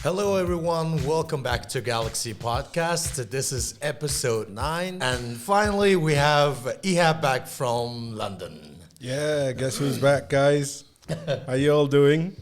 Hello, everyone. Welcome back to Galaxy Podcast. This is episode 9. And finally, we have Ihab back from London. Yeah, guess who's back, guys? How you all doing?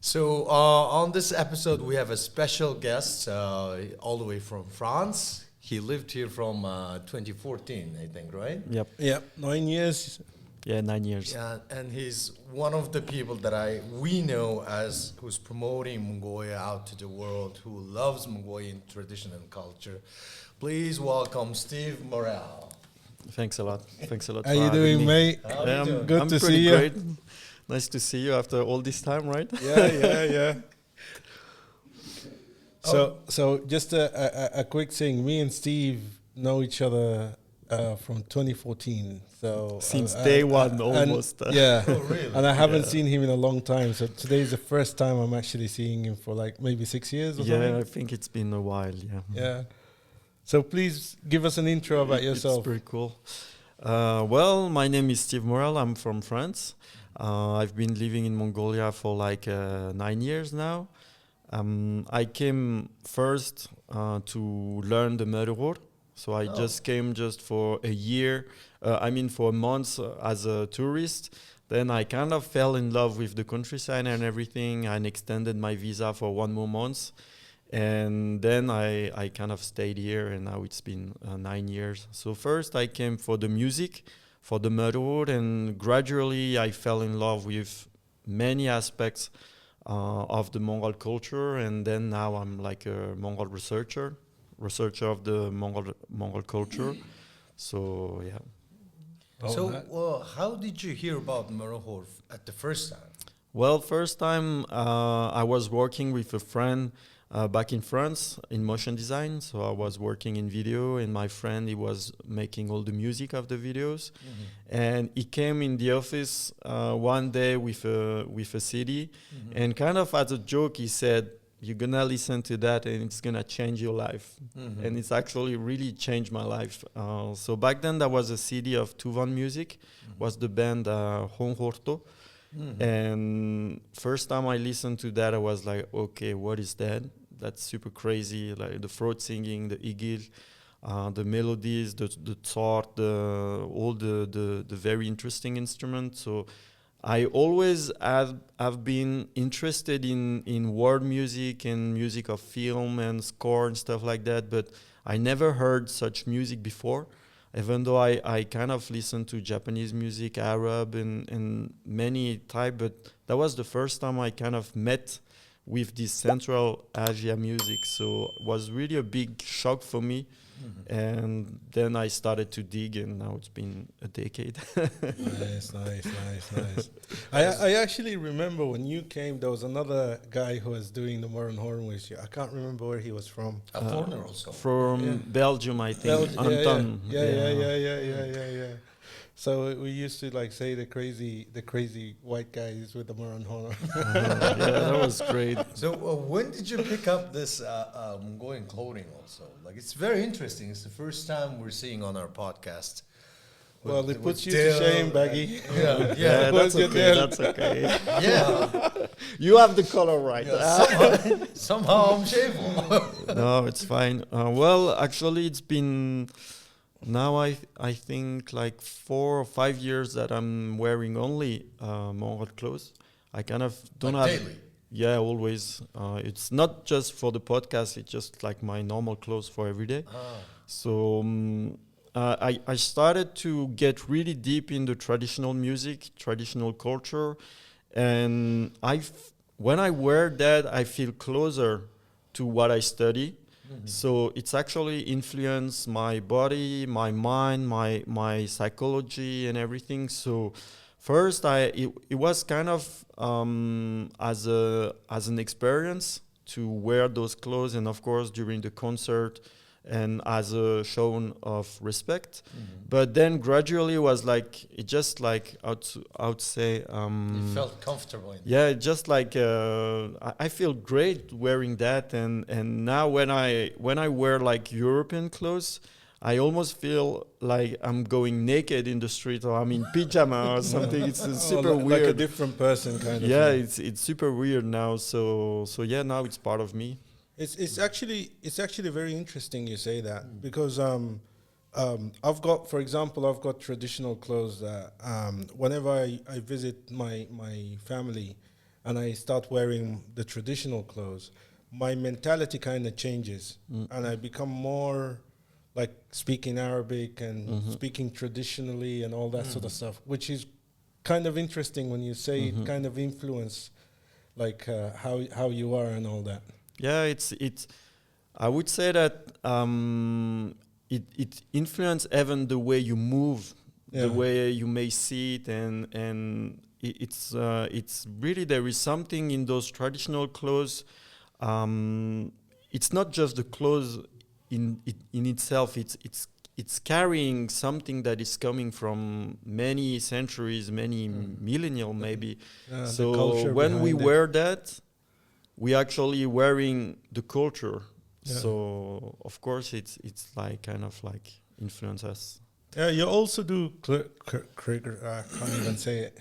So, on this episode, we have a special guest all the way from France. He lived here from 2014, I think, right? Yep, 9 years. Yeah, 9 years. Yeah, and he's one of the people that we know as who's promoting Mongolia out to the world, who loves Mongolian tradition and culture. Please welcome Steve Morel. Thanks a lot. Thanks a lot. How for you having doing, me. mate? doing? Good I'm to pretty see you. great. Nice to see you after all this time, right? Yeah. So just a quick thing. Me and Steve know each other from 2014. So Since day one, almost. Yeah. Oh, really? And I haven't seen him in a long time. So today is the first time I'm actually seeing him for like maybe 6 years or Yeah, something. I think it's been a while. Yeah. Yeah. So please give us an intro about yourself. It's pretty cool. Well, my name is Steve Morel. I'm from France. I've been living in Mongolia for like 9 years now. I came first to learn the Morel. So I just came just for a year, for a month as a tourist. Then I kind of fell in love with the countryside and everything and extended my visa for 1 more month. And then I kind of stayed here, and now it's been 9 years. So first I came for the music, for the Morel, and gradually I fell in love with many aspects of the Mongol culture. And then now I'm like a Mongol researcher of the Mongol culture. So yeah. How did you hear about Morel at the first time? Well, first time I was working with a friend back in France in motion design. So I was working in video, and my friend, he was making all the music of the videos. Mm-hmm. And he came in the office one day with a CD, mm-hmm. and kind of as a joke, he said, "You're gonna listen to that and it's gonna change your life." Mm-hmm. And it's actually really changed my life. So back then there was a CD of Tuvan Music, mm-hmm. was the band Honhorto. Mm-hmm. And first time I listened to that, I was like, okay, what is that? That's super crazy. Like the throat singing, the igil, the melodies, the tsar, all the very interesting instruments. So I always have been interested in world music and music of film and score and stuff like that, but I never heard such music before, even though I kind of listened to Japanese music, Arab, and many type, but that was the first time I kind of met with this Central Asia music, so it was really a big shock for me. Mm-hmm. And then I started to dig, and now it's been a decade. Nice. I actually remember when you came, there was another guy who was doing the Morel Horn with you. I can't remember where he was from. A foreigner also. From Belgium, I think. Anton. Yeah. So we used to like say the crazy white guys with the Morel Horn. Yeah, that was great. So when did you pick up this Mongolian clothing also? Like, it's very interesting. It's the first time we're seeing on our podcast. Well, it puts you to shame, Baggy. Yeah, that's okay. That's okay. Yeah. You have the color right. Yeah, somehow I'm shameful. No, it's fine. Well, actually, it's been now I think like 4 or 5 years that I'm wearing only Mongol clothes. I kind of don't like have daily. Yeah, always. It's not just for the podcast. It's just like my normal clothes for every day. So I started to get really deep in the traditional music, traditional culture, and when I wear that, I feel closer to what I study. Mm-hmm. So it's actually influenced my body, my mind, my psychology and everything. So first, it was kind of as an experience to wear those clothes, and of course during the concert, and as a show of respect. Mm-hmm. But then gradually was like, it just like I would say you felt comfortable in yeah, just like I feel great wearing that, and now when I wear like European clothes, I almost feel like I'm going naked in the street, or I'm in pyjama or something. It's super like weird. a different person kind of Yeah, thing. it's super weird now. So yeah, now it's part of me. It's actually very interesting you say that, because I've got, for example, I've got traditional clothes that whenever I visit my family and I start wearing the traditional clothes, my mentality kind of changes, and I become more like speaking Arabic and speaking traditionally and all that sort of stuff, which is kind of interesting when you say it kind of influence like how you are and all that. Yeah, it's. I would say that it influences even the way you move, the way you may see it, and it's really, there is something in those traditional clothes. It's not just the clothes in itself. It's carrying something that is coming from many centuries, many millennial maybe. The So culture when we behind it. wear that, we actually wearing the culture. Yeah. So of course it's like kind of like influence us. Yeah, you also do I can't even say it.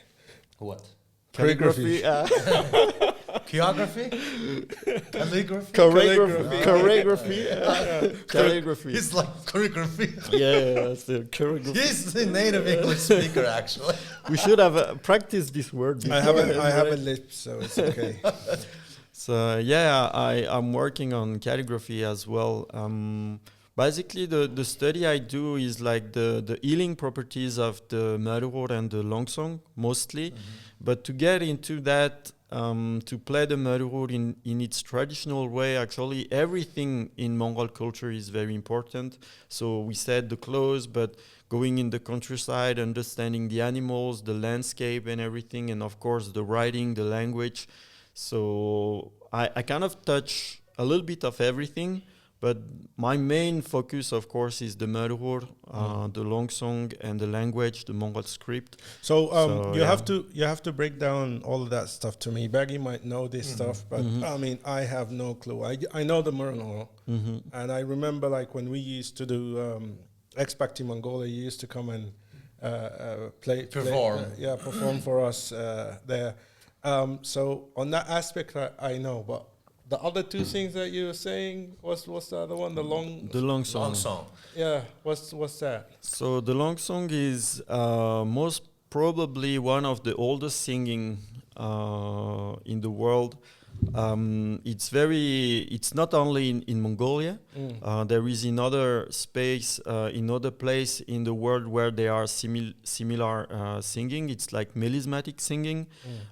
What? Calligraphy. Choreography? Calligraphy? Calligraphy. It's like choreography. Yeah, that's the calligraphy. He's the native English speaker, actually. We should have practiced this word. I have a lip, so it's okay. So yeah, I'm working on calligraphy as well. Basically, the study I do is like the healing properties of the Marur and the Longsong mostly. But to get into that, to play the Marur in its traditional way, actually everything in Mongol culture is very important. So we said the clothes, but going in the countryside, understanding the animals, the landscape and everything, and of course the writing, the language. So I kind of touch a little bit of everything, but my main focus, of course, is the Marur, the Longsong, and the language, the Mongol script. So you have to break down all of that stuff to me. Baggy might know this stuff, but I mean, I have no clue. I know the Morel, and I remember like when we used to do expatriate Mongolia, you used to come and Perform. perform for us there. So on that aspect, I know, but the other two things that you were saying, what's the other one? The Longsong. Long song. Yeah, what's that? So the Longsong is most probably one of the oldest singing in the world. It's not only in Mongolia. There is another space, in other place in the world where they are similar singing. It's like melismatic singing.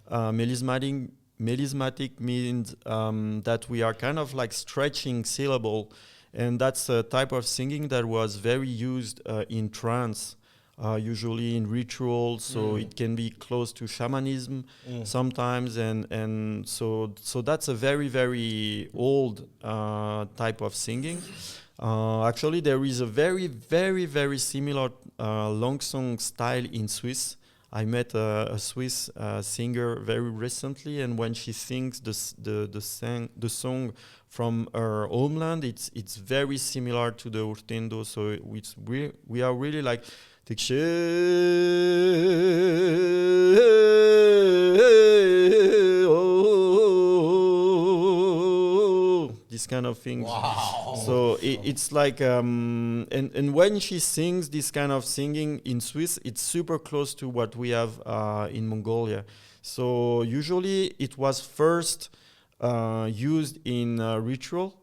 Melismatic means that we are kind of like stretching syllable, and that's a type of singing that was very used in trance. Usually in rituals, so it can be close to shamanism sometimes, and so that's a very, very old type of singing. Actually, there is a very, very, very similar Longsong style in Swiss. I met a Swiss singer very recently, and when she sings the song from her homeland, it's very similar to the Urtendo. So we are really like this kind of things. Wow. So it's like and when she sings this kind of singing in Swiss, it's super close to what we have in Mongolia. So usually it was first used in ritual.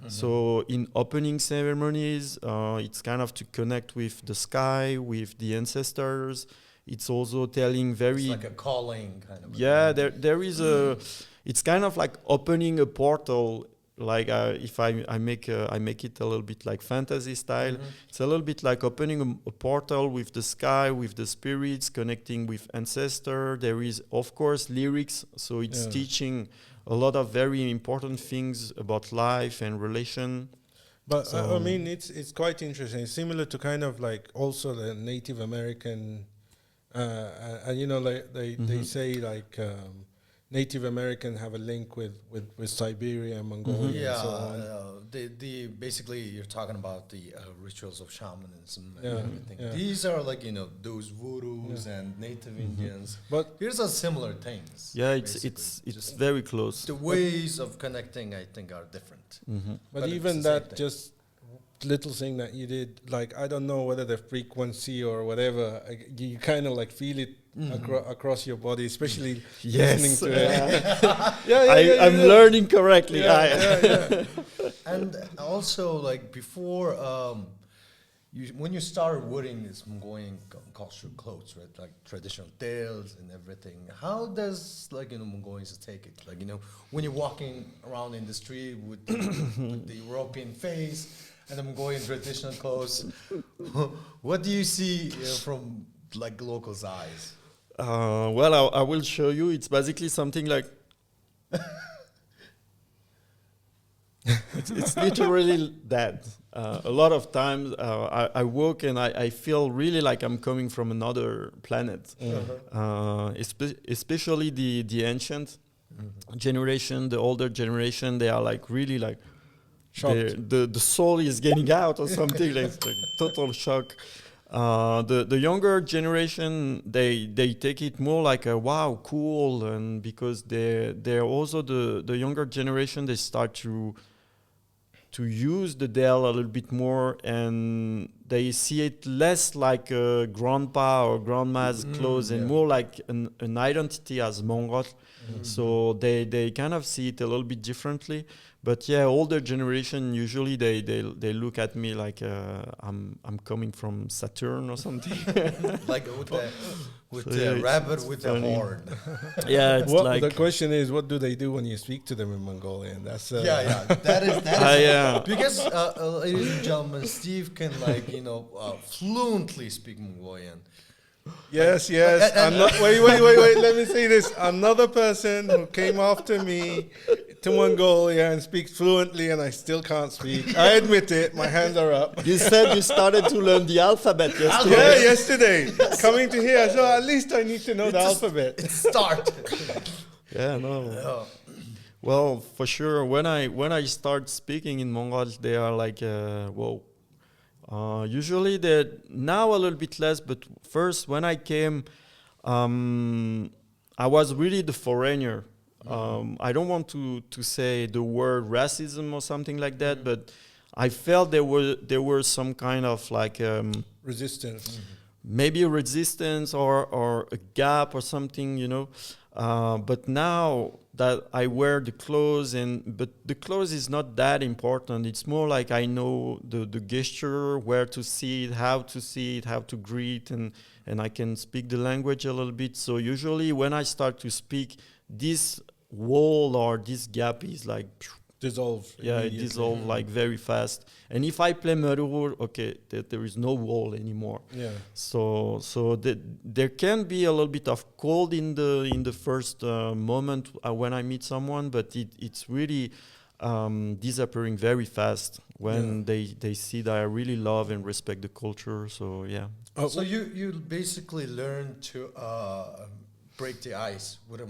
So in opening ceremonies, it's kind of to connect with the sky, with the ancestors. It's also telling very... It's like a calling kind of... Yeah, there is a... It's kind of like opening a portal. Like if I make it a little bit like fantasy style, it's a little bit like opening a portal with the sky, with the spirits, connecting with ancestor. There is of course lyrics, so it's teaching a lot of very important things about life and relation. But I mean, it's quite interesting. Similar to kind of like also the Native American, and you know, like they say like Native American have a link with Siberia and Mongolia and so on. The basically you're talking about the rituals of shamanism and Yeah, everything. yeah. These are like those voodoos and Native Indians. But Here's are similar things. Yeah, basically. it's Just very close. the ways of connecting, I think, are different. but it's even the same that thing. just little thing that you did, like I don't know whether the frequency or whatever, you kind of like feel it across your body, especially listening to it. I'm learning correctly. And also, like before, when you start wearing this Mongolian cultural clothes, right, like traditional tails and everything, how does Mongolians take it? Like when you're walking around in the street with the European face and the Mongolian traditional clothes, what do you see from like locals' eyes? Well, I will show you. It's basically something like it's literally that. A lot of times I walk and I feel really like I'm coming from another planet. Especially the ancient generation, the older generation, they are like really like the soul is getting out or something. Like, it's like total shock. The younger generation, they take it more like a wow, cool, and because they're also the younger generation, they start to use the Dell a little bit more, and they see it less like a grandpa or grandma's clothes and more like an identity as Mongol. So they kind of see it a little bit differently. But yeah, older generation usually they look at me like I'm coming from Saturn or something. Like with the rabbit with the horn. Yeah, it's like the question is, what do they do when you speak to them in Mongolian? That's that is yeah. because ladies and gentlemen, Steve can fluently speak Mongolian. Yes. Wait. Let me say this. Another person who came after me to Mongolia and speaks fluently, and I still can't speak. I admit it. My hands are up. You said you started to learn the alphabet yesterday. Yeah, yesterday. Coming to here, so at least I need to know the alphabet. Start. Yeah, no. Well, for sure. When I start speaking in Mongol, they are like, whoa. Usually they're now a little bit less, but first when I came, I was really the foreigner. I don't want to say the word racism or something like that, but I felt there were some kind of like resistance, maybe a resistance or a gap or something, But now that I wear the clothes, but the clothes is not that important. It's more like I know the gesture, where to see it, how to greet, and I can speak the language a little bit. So usually when I start to speak, this wall or this gap is like dissolve. Yeah, it dissolves like very fast. And if I play Morel, okay, there is no wall anymore. Yeah. So there can be a little bit of cold in the first moment when I meet someone, but it's really disappearing very fast when they see that I really love and respect the culture. So yeah. So you basically learn to break the ice with the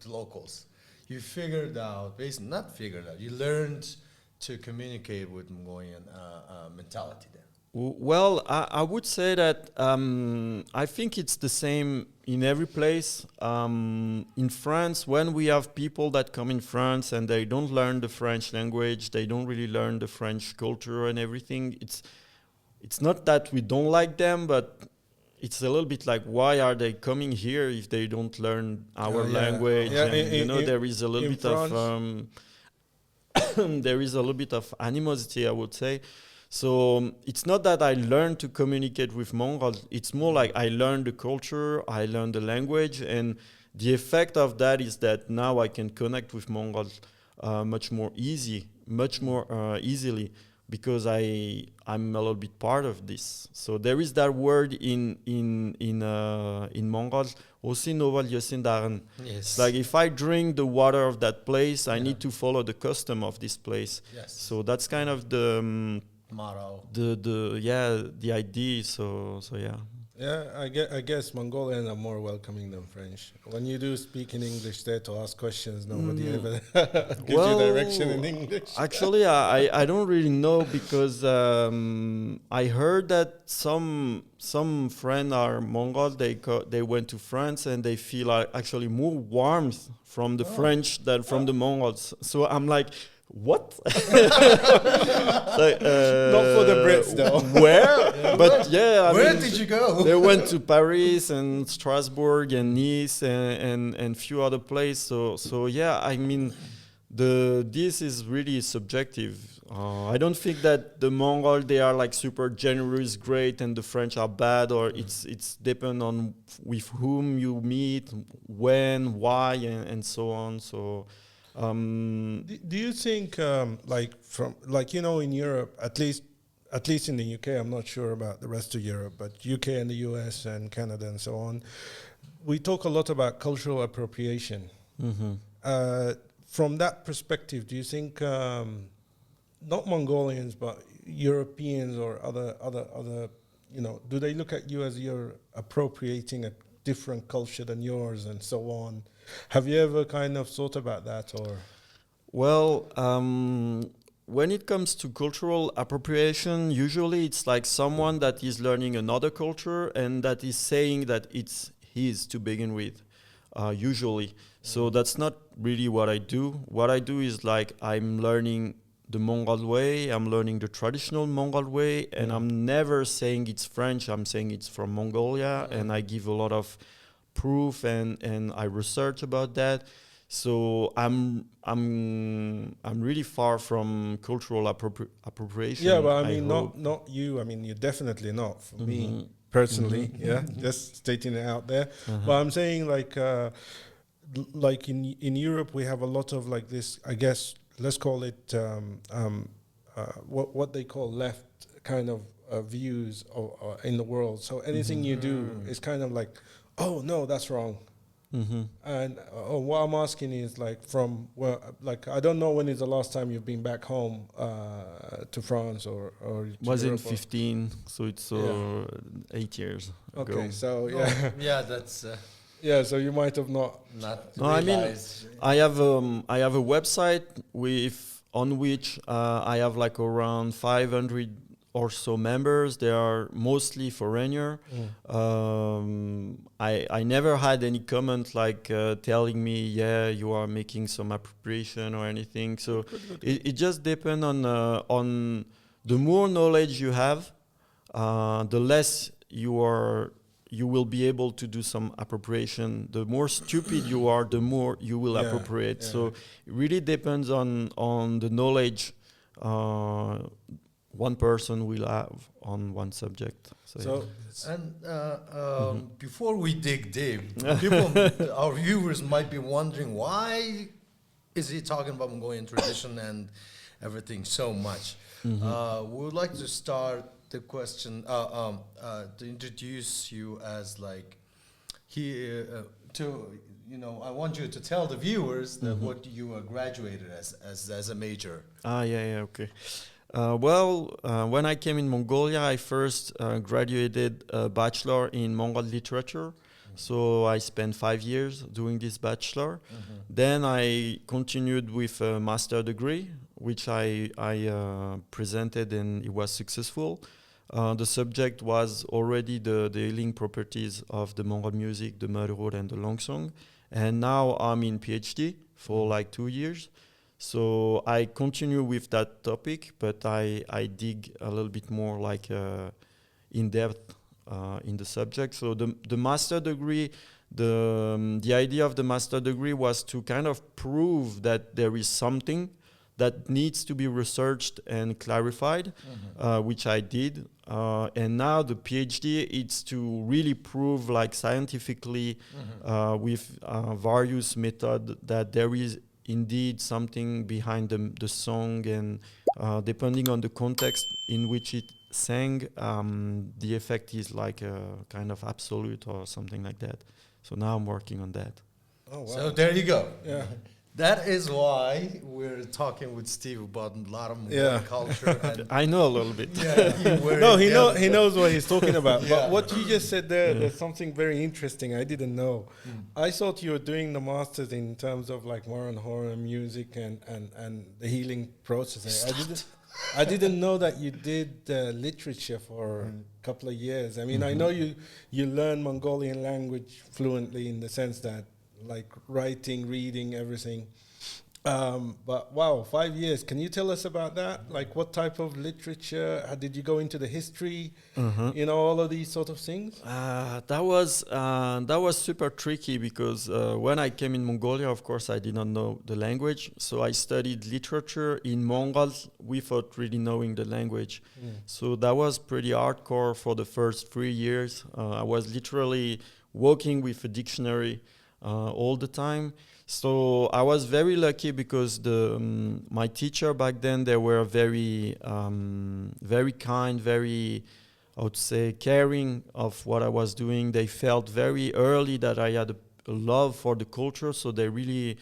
locals. You figured out, you learned to communicate with Mongolian mentality then. Well, I would say that I think it's the same in every place. In France, when we have people that come in France and they don't learn the French language, they don't really learn the French culture and everything, it's not that we don't like them, but it's a little bit like, why are they coming here if they don't learn our language? Yeah, and, there is a little bit France. of there is a little bit of animosity, I would say. So it's not that I learned to communicate with Mongols. It's more like I learned the culture, I learned the language, and the effect of that is that now I can connect with Mongols much more easily, because I'm a little bit part of this. So there is that word in Mongol, s1e9 yosin. It's like if I drink the water of that place, I need to follow the custom of this place. Yes. So that's kind of the motto. The idea. So yeah. Yeah, I guess Mongolians are more welcoming than French. When you do speak in English there to ask questions, nobody ever gives you direction in English. Actually, I don't really know because I heard that some friends are Mongol. They went to France and they feel like actually more warmth from the French than from the Mongols. So I'm like, what? Not for the Brits, though. Where? But yeah, Where did you go? they went to Paris and Strasbourg and Nice and few other places. So yeah, I mean, this is really subjective. I don't think that the Mongol they are like super generous, great, and the French are bad, or it's depend on with whom you meet, when, why, and so on. So. Do you think in Europe, at least in the UK, I'm not sure about the rest of Europe, but UK and the US and Canada and so on, we talk a lot about cultural appropriation. From that perspective, do you think not Mongolians but Europeans or other do they look at you as you're appropriating a different culture than yours and so on? Have you ever kind of thought about that, or? Well, when it comes to cultural appropriation, usually it's like someone that is learning another culture and that is saying that it's his to begin with, usually. So that's not really what I do. What I do is like I'm learning the Mongol way, I'm learning the traditional Mongol way, and I'm never saying it's French, I'm saying it's from Mongolia, and I give a lot of proof and I research about that. So I'm really far from cultural appropriation. Yeah, but I mean not you. I mean you're definitely not. For me personally, yeah, just stating it out there. But I'm saying like in Europe we have a lot of like this. I guess let's call it what they call left kind of views in the world. So anything you do is kind of like, oh no, that's wrong. And what I'm asking is like I don't know when is the last time you've been back home to France or to was in Europe 15, so it's 8 years ago. Okay, so yeah, Yeah, that's yeah. So you might have not. No, I mean, realized. I have a website on which I have like around 500 or so members. They are mostly foreigner. I never had any comment like telling me, yeah, you are making some appropriation or anything. So it just depends on the more knowledge you have, the less you will be able to do some appropriation. The more stupid you are, the more you will appropriate. So it really depends on the knowledge one person will have on one subject. So And before we dig deep, our viewers might be wondering why is he talking about Mongolian tradition and everything so much. We would like to start the question to introduce you as like I want you to tell the viewers that what you graduated as a major. Okay. When I came in Mongolia, I first graduated a bachelor in Mongol literature. So I spent 5 years doing this bachelor. Then I continued with a master degree, which I presented and it was successful. The subject was already the healing properties of the Mongol music, the Morel and the long song. And now I'm in PhD for like 2 years. So I continue with that topic, but I dig a little bit more like in depth in the subject. So the master degree, the idea of the master degree was to kind of prove that there is something that needs to be researched and clarified, which I did. And now the PhD, it's to really prove like scientifically with various methods that there is indeed something behind the song, and depending on the context in which it sang, the effect is like a kind of absolute or something like that. So now I'm working on that. Oh, wow. So there you go. Yeah. That is why we're talking with Steve about a lot of Mongolian Yeah. culture. And I know a little bit. No, he knows what he's talking about. Yeah. But what you just said there, there's something very interesting I didn't know. I thought you were doing the masters in terms of like modern horror music and the healing process. I didn't know that you did literature for a couple of years. I mean, I know you learn Mongolian language fluently in the sense that like writing, reading, everything. But wow, 5 years. Can you tell us about that? Like what type of literature? How did you go into the history? You know, all of these sort of things? That was super tricky because when I came in Mongolia, of course, I did not know the language. So I studied literature in Mongol without really knowing the language. So that was pretty hardcore for the first 3 years. I was literally walking with a dictionary all the time. So I was very lucky because my teacher back then, they were very very kind, very, I would say, caring of what I was doing. They felt very early that I had a love for the culture, so they really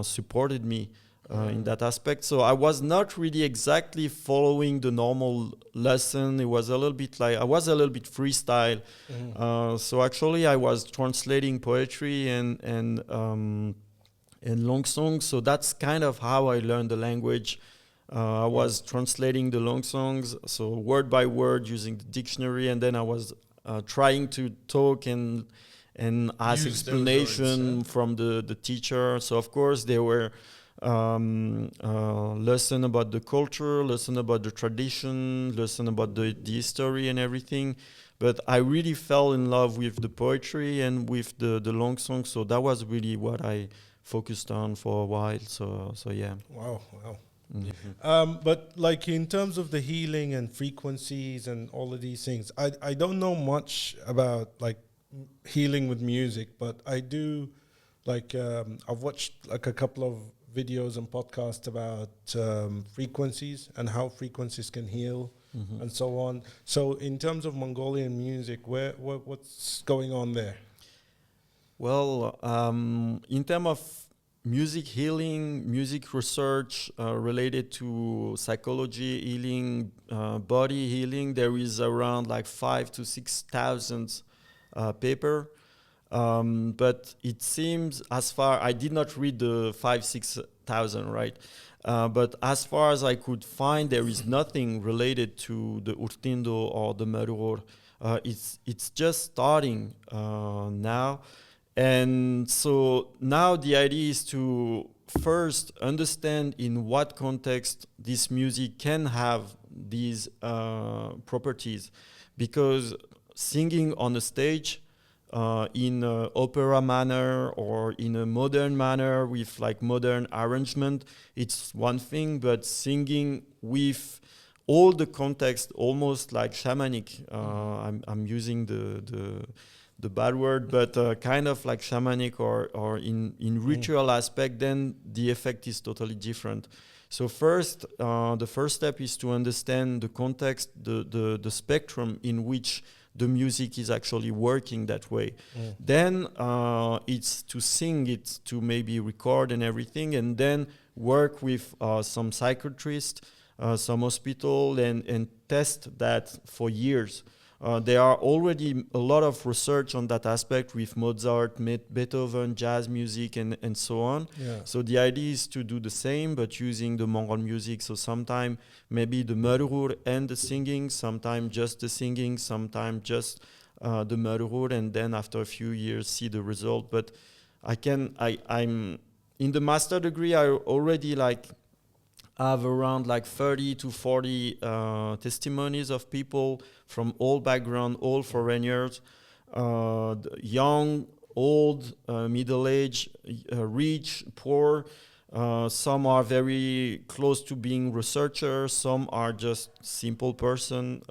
supported me in that aspect. So I was not really exactly following the normal lesson. It was a little bit like I was a little bit freestyle. So actually, I was translating poetry and long songs. So that's kind of how I learned the language. I was translating the long songs, so word by word using the dictionary, and then I was trying to talk and ask Use those explanation words, from the teacher. So of course they were lesson about the culture, lesson about the tradition, lesson about the history and everything. But I really fell in love with the poetry and with the long songs. So that was really what I focused on for a while. So yeah. Wow. But like in terms of the healing and frequencies and all of these things, I don't know much about like healing with music, but I do like I've watched like a couple of videos and podcasts about frequencies and how frequencies can heal and so on. So in terms of Mongolian music, what's going on there? Well, in terms of music healing, music research related to psychology healing, body healing, there is around like 5,000 to 6,000 paper. But it seems, as far I did not read the 6,000, right? But as far as I could find, there is nothing related to the Urtindo or the Merur. It's just starting now. And so now the idea is to first understand in what context this music can have these properties, because singing on a stage in an opera manner or in a modern manner with like modern arrangement, it's one thing, but singing with all the context, almost like shamanic, I'm using the bad word, but kind of like shamanic or in ritual aspect, then the effect is totally different. So first, the first step is to understand the context, the spectrum in which the music is actually working that way. Then it's to sing it, to maybe record and everything, and then work with some psychiatrist, some hospital, and test that for years. There are already a lot of research on that aspect with Mozart, Beethoven, jazz music, and so on. Yeah. So the idea is to do the same, but using the Mongol music. So sometimes maybe the Merur and the singing, sometimes just the singing, sometimes just the Merur, and then after a few years see the result. But I'm in the master degree. I already have around like 30 to 40 testimonies of people from all background, all foreigners, young, old, middle-aged, rich, poor. Some are very close to being researchers. Some are just simple person,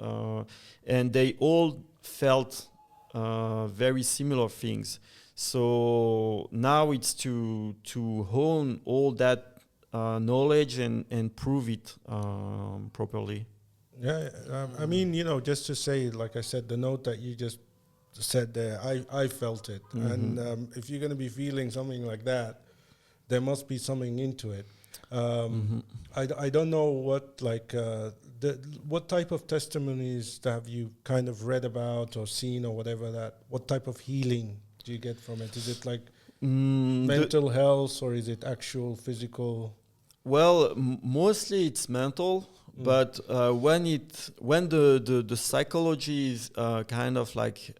and they all felt very similar things. So now it's to hone all that knowledge and prove it properly. Yeah, I mean, you know, just to say, like I said, the note that you just said there, I felt it. And if you're going to be feeling something like that, there must be something into it. Mm-hmm. I don't know what what type of testimonies have you kind of read about or seen or whatever, that what type of healing do you get from it? Is it like mental health, or is it actual physical? Well, mostly it's mental, but when the psychology is kind of like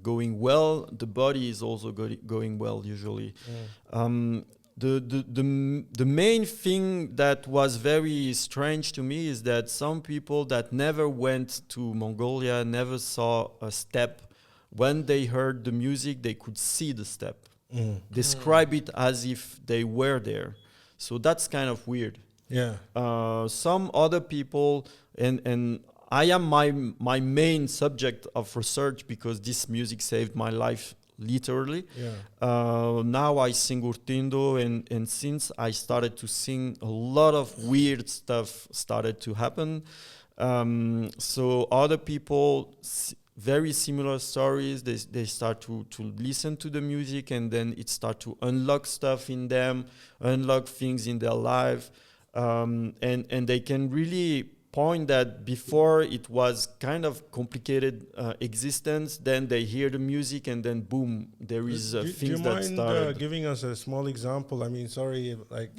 going well, the body is also going well usually. The main thing that was very strange to me is that some people that never went to Mongolia, never saw a step, when they heard the music, they could see the step, describe it as if they were there. So that's kind of weird. Yeah. Some other people, and I am my main subject of research because this music saved my life literally. Yeah. Now I sing urtindo, and since I started to sing, a lot of weird stuff started to happen. So other people, very similar stories, they start to listen to the music, and then it start to unlock stuff in them, unlock things in their life, and they can really point that before it was kind of complicated existence, then they hear the music, and then boom, there is things that started. Do you mind giving us a small example? I mean, sorry, like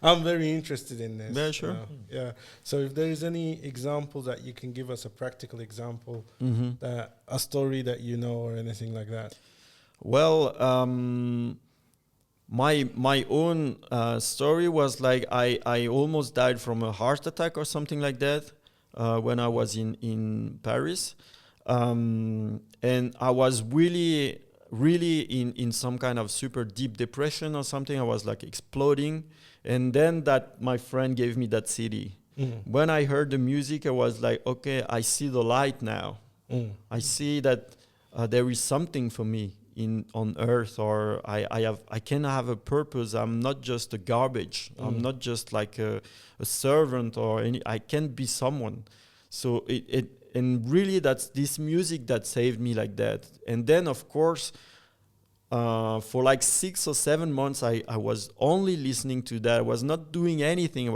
I'm very interested in this. Yeah, sure. Yeah. So if there is any example that you can give us, a practical example, that a story that you know or anything like that. Well, my own story was like I almost died from a heart attack or something like that when I was in Paris, and I was really in some kind of super deep depression or something. I was like exploding, and then that my friend gave me that CD. When I heard the music, I was like, okay, I see the light now. I see that there is something for me on earth, or I can have a purpose. I'm not just a garbage. I'm not just like a servant or any. I can be someone. So and really that's this music that saved me like that. And then of course for like 6 or 7 months I was only listening to that. I was not doing anything. I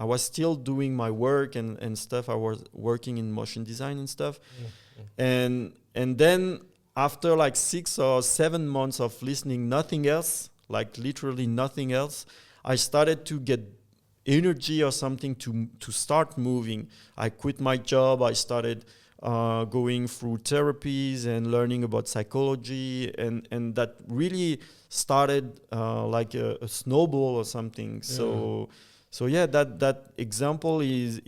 was still doing my work and stuff. I was working in motion design and stuff. And then after like 6 or 7 months of listening nothing else, like literally nothing else, I started to get energy or something to start moving. I quit my job. I started going through therapies and learning about psychology, and that really started like a snowball or something. So yeah, that example is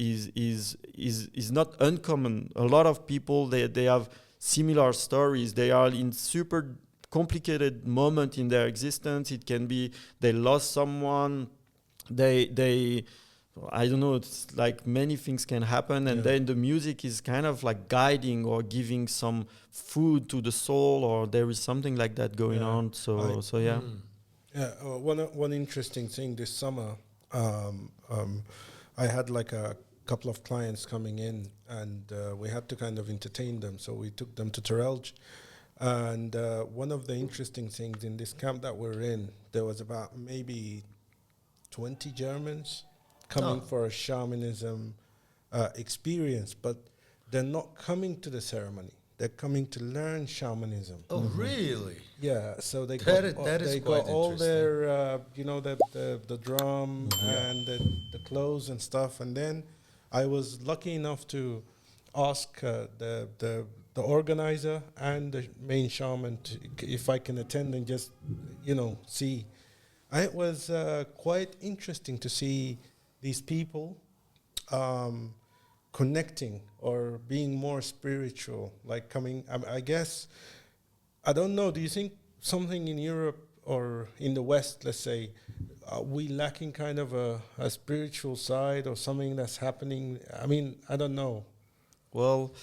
not uncommon. A lot of people they have similar stories. They are in super complicated moment in their existence. It can be they lost someone, they I don't know, it's like many things can happen, and then the music is kind of like guiding or giving some food to the soul, or there is something like that going on. So yeah. Yeah, one interesting thing this summer, I had like a couple of clients coming in, and we had to kind of entertain them, so we took them to Terelj. And one of the interesting things in this camp that we're in, there was about maybe 20 Germans coming for a shamanism experience, but they're not coming to the ceremony. They're coming to learn shamanism. Oh, really? Yeah, so they That got all their, the drum and the clothes and stuff. And then I was lucky enough to ask the organizer and the main shaman if I can attend and just, see. It was quite interesting to see these people connecting or being more spiritual, like coming. I guess, I don't know. Do you think something in Europe or in the West, let's say, are we lacking kind of a spiritual side or something that's happening? I mean, I don't know. Well,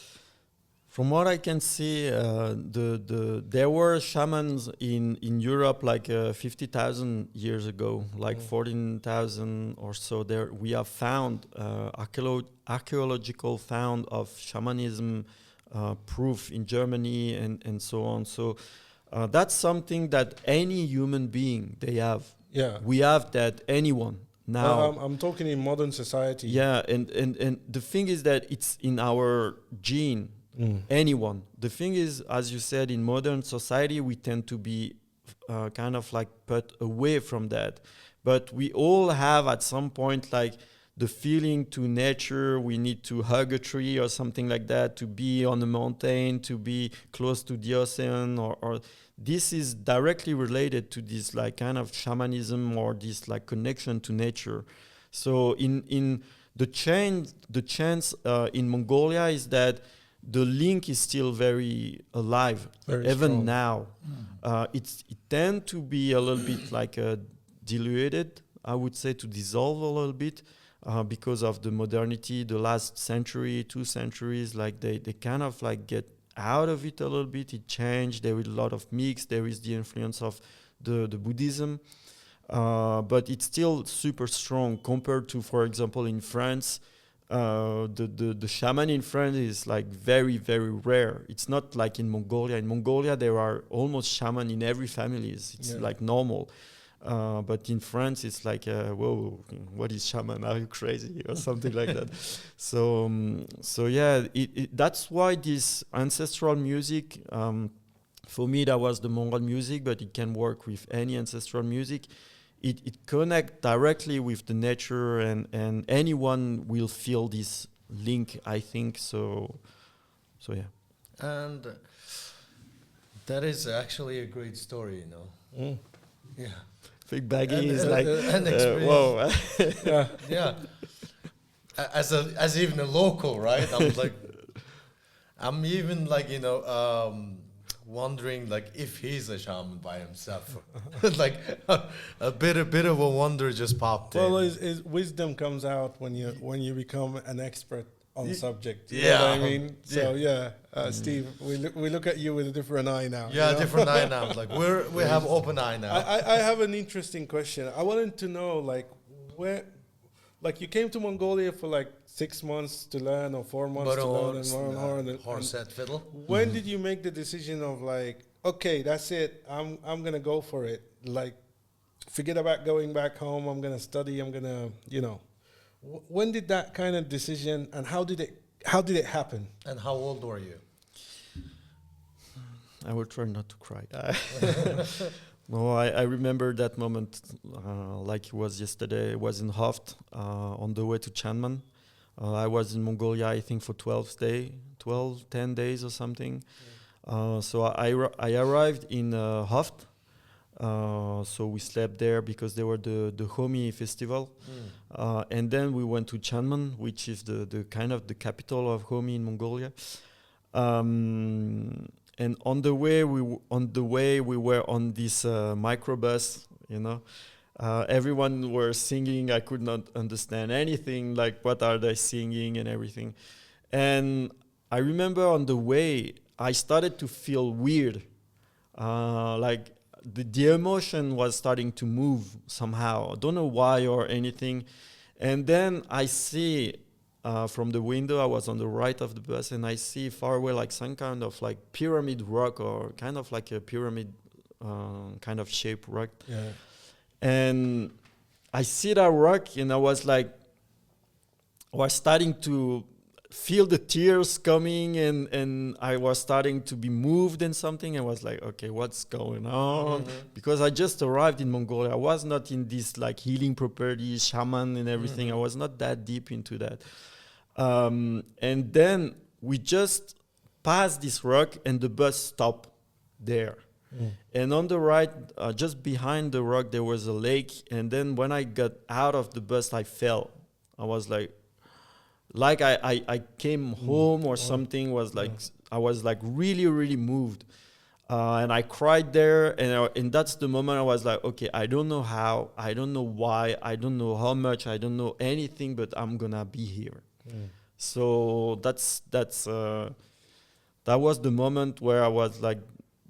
from what I can see, there were shamans in Europe like 50,000 years ago, like 14,000 or so. There we have found archaeological found of shamanism proof in Germany and so on. So That's something that any human being they have. Yeah. We have that, anyone now. I'm talking in modern society. Yeah, and the thing is that it's in our gene. Anyone. The thing is, as you said, in modern society, we tend to be kind of like put away from that. But we all have at some point like the feeling to nature. We need to hug a tree or something like that, to be on a mountain, to be close to the ocean, or this is directly related to this like kind of shamanism or this like connection to nature. So in the chance in Mongolia is that the link is still very alive, Very even strong. now. It tend to be a little bit like diluted, I would say, to dissolve a little bit because of the modernity. The last century, 2 centuries, like they kind of like get out of it a little bit. It changed. There is a lot of mix. There is the influence of the Buddhism, but it's still super strong compared to, for example, in France. The shaman in France is like very, very rare. It's not like in Mongolia. In Mongolia, there are almost shaman in every family. It's like normal. But in France, it's like, whoa, what is shaman? Are you crazy? Or something like that. So yeah, that's why this ancestral music, for me, that was the Mongol music, but it can work with any ancestral music. It connects directly with the nature, and anyone will feel this link, I think. So yeah. And that is actually a great story, you know. Yeah. Big Baggy is like, an experience. whoa. Yeah. As even a local, right? I'm even like, you know, wondering like if he's a shaman by himself. Like a bit of a wonder just popped Well, in. wisdom comes out when you become an expert on the subject. You yeah. know what I mean? So Steve, we look at you with a different eye now. Yeah, you know? different eye now. Like we have open eye now. I have an interesting question. I wanted to know like where, like you came to Mongolia for like 6 months to learn or 4 months to learn and horse head fiddle. When did you make the decision of like, okay, that's it, I'm gonna go for it, like forget about going back home, I'm gonna study, I'm gonna, you know, when did that kind of decision, and how did it happen? And how old were you? I will try not to cry. No, I remember that moment like it was yesterday. I was in Hoft on the way to Chanman. I was in Mongolia, I think, for 10 days or something. So I arrived in Hoft. So we slept there because there were the Homi festival. And then we went to Chanman, which is the kind of the capital of Homi in Mongolia. And on the way we were on this microbus, you know. Everyone were singing. I could not understand anything, like what are they singing and everything. And I remember on the way, I started to feel weird. Like the emotion was starting to move somehow. I don't know why or anything. And then I see from the window, I was on the right of the bus, and I see far away like some kind of like pyramid rock, or kind of like a pyramid kind of shaped rock. Yeah. And I see that rock, and I was starting to feel the tears coming, and I was starting to be moved and something. I was like, okay, what's going on? Because I just arrived in Mongolia. I was not in this like healing properties, shaman and everything. I was not that deep into that. And then we just passed this rock, and the bus stopped there. And on the right, just behind the rock, there was a lake. And then when I got out of the bus, I fell. I was like I came home or something. Was like I was like really, really moved. And I cried there. And that's the moment I was like, okay, I don't know how, I don't know why, I don't know how much, I don't know anything, but I'm gonna be here. So that was the moment where I was like,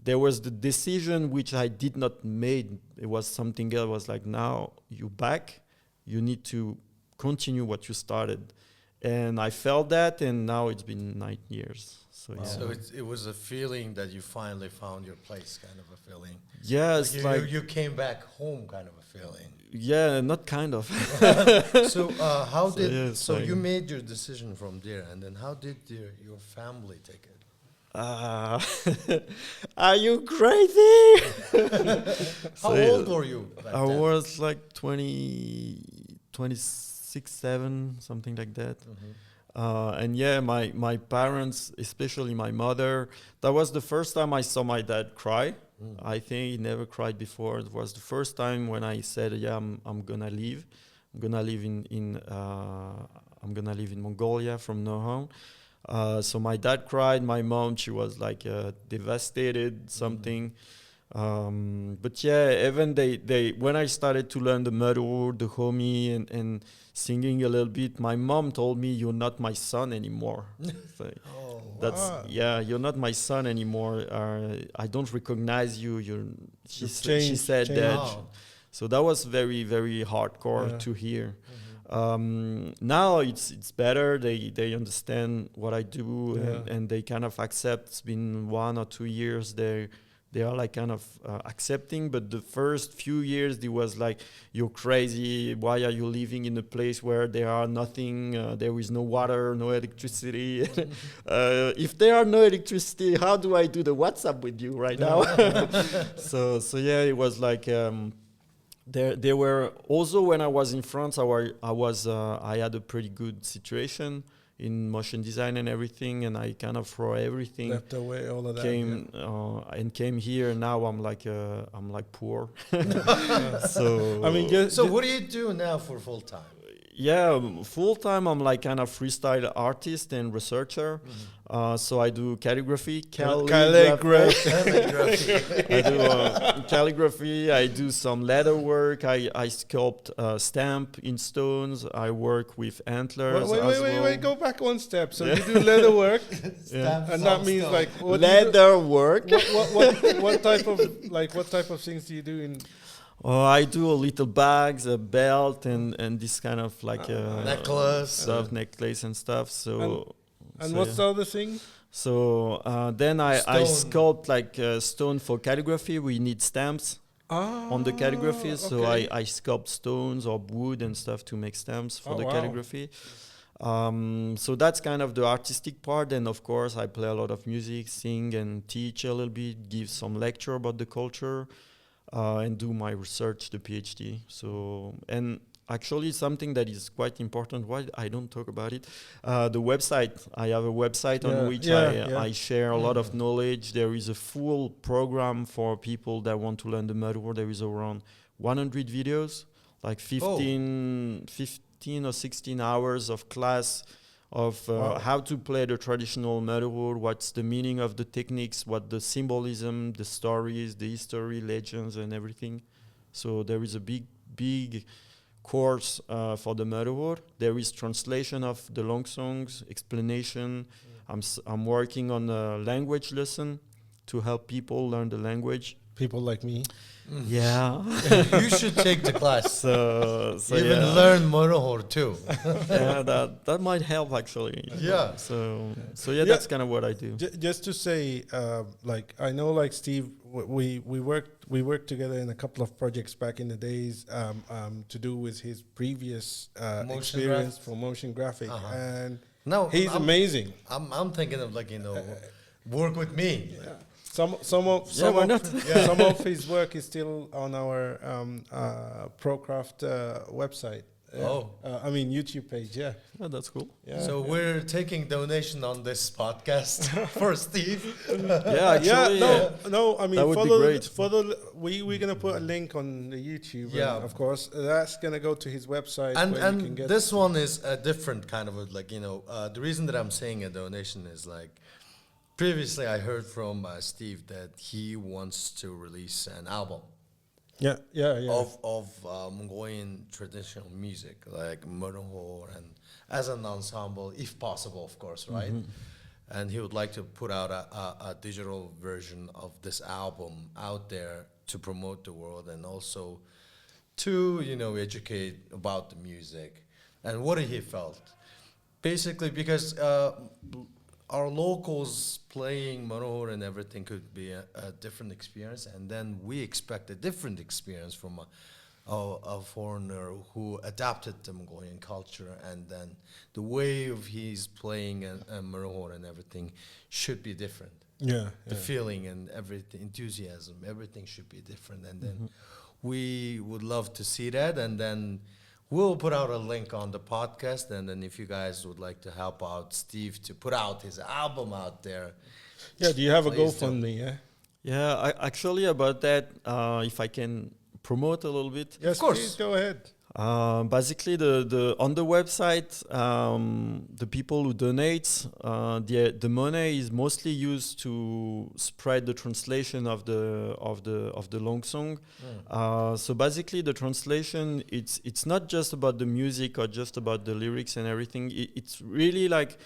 there was the decision which I did not made. It was something else. I was like, now you back, you need to continue what you started. and I felt that, and now it's been 9 years. So yeah. So it was a feeling that you finally found your place, kind of a feeling. Yeah, Like it's you came back home, kind of a feeling. yeah, not kind of. So how So, did yeah, it's so like- you made your decision from there, and then how did your family take it? Are you crazy? How So, old were you back I then? was like 26, 7, something like that. And yeah, my parents, especially my mother, that was the first time I saw my dad cry. I think he never cried before. It was the first time when I said, "Yeah, I'm gonna leave. I'm gonna live I'm gonna live in Mongolia from now on." So my dad cried. My mom, she was like devastated, something. But yeah, even they when I started to learn the murder, the homie, and singing a little bit, my mom told me, "You're not my son anymore." So Oh, that's wow. yeah, you're not my son anymore. I don't recognize you. You've She said changed. that. wow. So that was very very hardcore Yeah. to hear. Now it's better. They understand what I do, Yeah. and they kind of accept. It's been 1 or 2 years. They are like kind of accepting, but the first few years it was like, "You're crazy. Why are you living in a place where there are nothing? There is no water, no electricity. If there are no electricity, how do I do the WhatsApp with you right now?" So yeah, it was like. There were also, when I was in France, I had a pretty good situation in motion design and everything, and I kind of throw everything. Left away all of that. Came here. Now I'm like poor. So I mean, just, So what do you do now for full time? yeah, full time I'm like kind of freestyle artist and researcher. So I do calligraphy. calligraphy. I do calligraphy. I do some leather work. I sculpt stamp in stones. I work with antlers. Wait, go back one step. So you do leather work, and that means like what do you do- Leather work. what type of things do you do in I do a little bags, a belt, and this kind of like Necklace. stuff, necklace and stuff. So and so, what's the other thing? So then I Stone. sculpt like stone for calligraphy. We need stamps on the calligraphy, so okay. I sculpt stones or wood and stuff to make stamps for the wow. calligraphy. So that's kind of the artistic part. And of course, I play a lot of music, sing and teach a little bit, give some lecture about the culture, and do my research, the PhD. So, and actually something that is quite important, why I don't talk about it, the website. I have a website on which I share a lot of knowledge. There is a full program for people that want to learn the mud word. There is around 100 videos, like 15 or 16 hours of class of how to play the traditional metaphor, what's the meaning of the techniques, what the symbolism, the stories, the history, legends, and everything. So there is a big course for the metaphor. There is translation of the long songs, explanation. I'm working on a language lesson to help people learn the language. People like me. Yeah. You should take the class. So Even yeah. learn Morohor too. Yeah, that might help actually. Yeah. So yeah, that's kind of what I do. Just to say, like I know, like Steve, we worked together in a couple of projects back in the days, to do with his previous experience for motion graphic, and No, he's amazing. I'm thinking of like work with me. Yeah. Some of his work is still on our Procraft website. I mean YouTube page. Yeah. Oh, that's cool. Yeah. So we're taking donation on this podcast for Steve. Yeah, actually. No. I mean, that would be great. We're gonna put a link on the YouTube. Yeah. And of course, that's gonna go to his website. And where you can get this one is a different kind of the reason that I'm saying a donation is like previously I heard from Steve that he wants to release an album. Yeah. Of Mongolian traditional music like Morohor and as an ensemble, if possible, of course, right? And he would like to put out a digital version of this album out there to promote the world and also to educate about the music and what he felt. Basically, because our locals playing Manohar and everything could be a different experience, and then we expect a different experience from a foreigner who adapted to Mongolian culture, and then the way of he's playing a Manohar and everything should be different. Yeah, The yeah. feeling and everything, enthusiasm, everything should be different, and then we would love to see that, and then we'll put out a link on the podcast, and then if you guys would like to help out Steve to put out his album out there. Yeah, do you have a Please do. GoFundMe, yeah? Yeah, actually about that, if I can promote a little bit. Yes, course. please, go ahead. Basically, the on the website, the people who donate, the money is mostly used to spread the translation of the long song. So basically, the translation it's not just about the music or just about the lyrics and everything. It's really like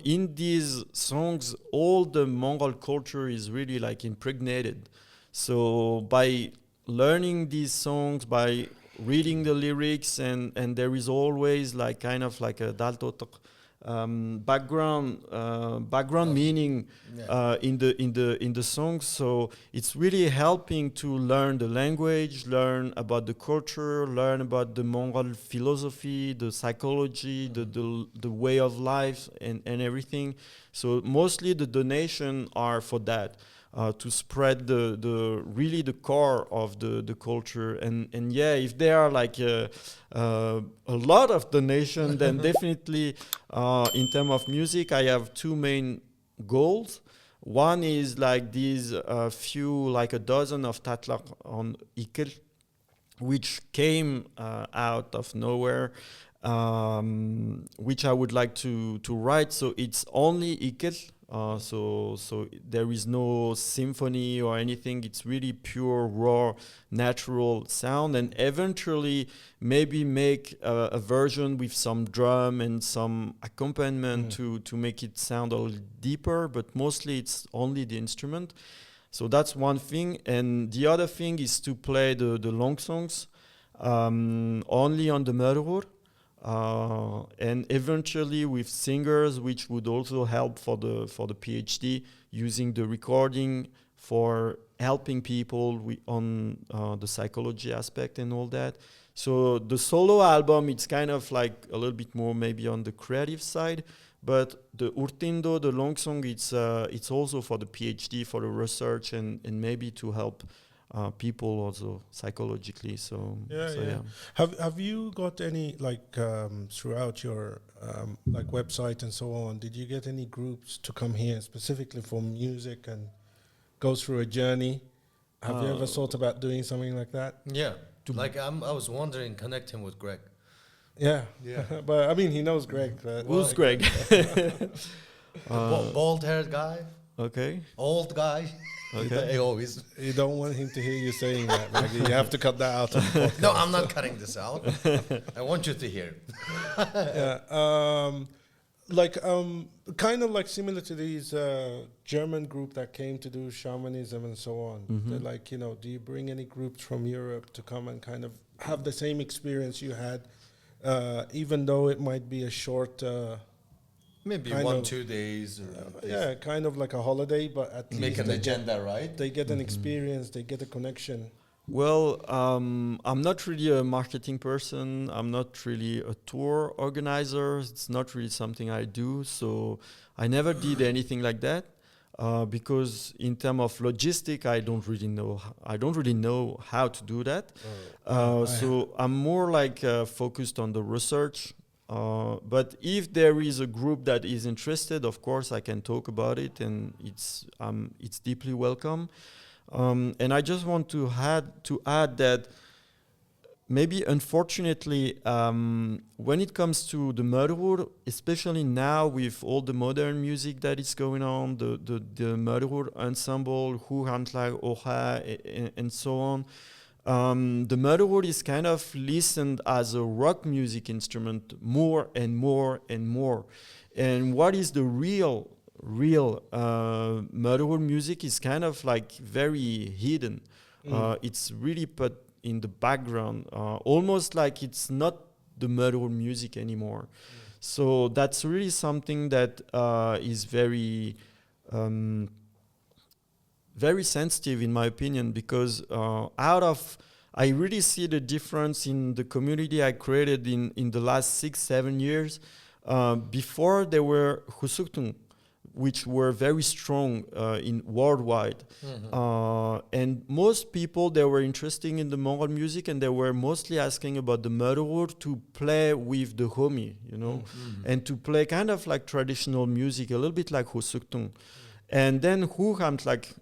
in these songs, all the Mongol culture is really like impregnated. So by learning these songs, by reading the lyrics, and there is always like kind of like a daltotok background meaning in the songs. So it's really helping to learn the language, learn about the culture, learn about the Mongol philosophy, the psychology, the way of life, and everything. So mostly the donation are for that. To spread the really the core of the culture, and yeah, if there are like a lot of donation, then definitely in terms of music, I have two main goals. One is like these few, like a dozen of tatlaq on Ikel, which came out of nowhere, which I would like to write. So it's only Ikel. So there is no symphony or anything. It's really pure, raw, natural sound, and eventually maybe make a version with some drum and some accompaniment to make it sound a little deeper. But mostly it's only the instrument. So that's one thing, and the other thing is to play the long songs only on the Mörgur. And eventually with singers, which would also help for the PhD, using the recording for helping people on the psychology aspect and all that. So the solo album, it's kind of like a little bit more maybe on the creative side, but the Urtindo, the long song, it's also for the PhD, for the research, and maybe to help people also psychologically. So yeah. Have you got any like throughout your like website and so on? Did you get any groups to come here specifically for music and go through a journey? Have you ever thought about doing something like that? Yeah, like I was wondering, connect him with Greg. Yeah. But I mean, he knows Greg. Who's Greg? Bald-haired guy, Okay. old guy. Okay. He always. You don't want him to hear you saying that. Like, you have to cut that out of the podcast. No, I'm not cutting this out. I want you to hear it. Kind of like similar to these German group that came to do shamanism and so on. They're like, do you bring any groups from Europe to come and kind of have the same experience you had, even though it might be a short... Maybe kind 1-2 days. Or kind of like a holiday, but at make least an agenda, right? they get an experience, they get a connection. Well, I'm not really a marketing person. I'm not really a tour organizer. It's not really something I do. So I never did anything like that because in terms of logistic, I don't really know how to do that. So I'm more like focused on the research. But if there is a group that is interested, of course I can talk about it, and it's deeply welcome. And I just want to add that maybe unfortunately, when it comes to the Mörgur, especially now with all the modern music that is going on, the Mörgur ensemble, Hurantlag, Oha, and so on. The Mörgur is kind of listened as a rock music instrument more and more and more. And what is the real Mörgur music is kind of like very hidden. It's really put in the background, almost like it's not the Mörgur music anymore. So that's really something that is very very sensitive in my opinion, because I really see the difference in the community I created in the last 6-7 years. Before there were Husuktung, which were very strong in worldwide. And most people, they were interested in the Mongol music, and they were mostly asking about the Murderur to play with the Homi, you know, and to play kind of like traditional music, a little bit like Husuktung. And then Hu Hamtlak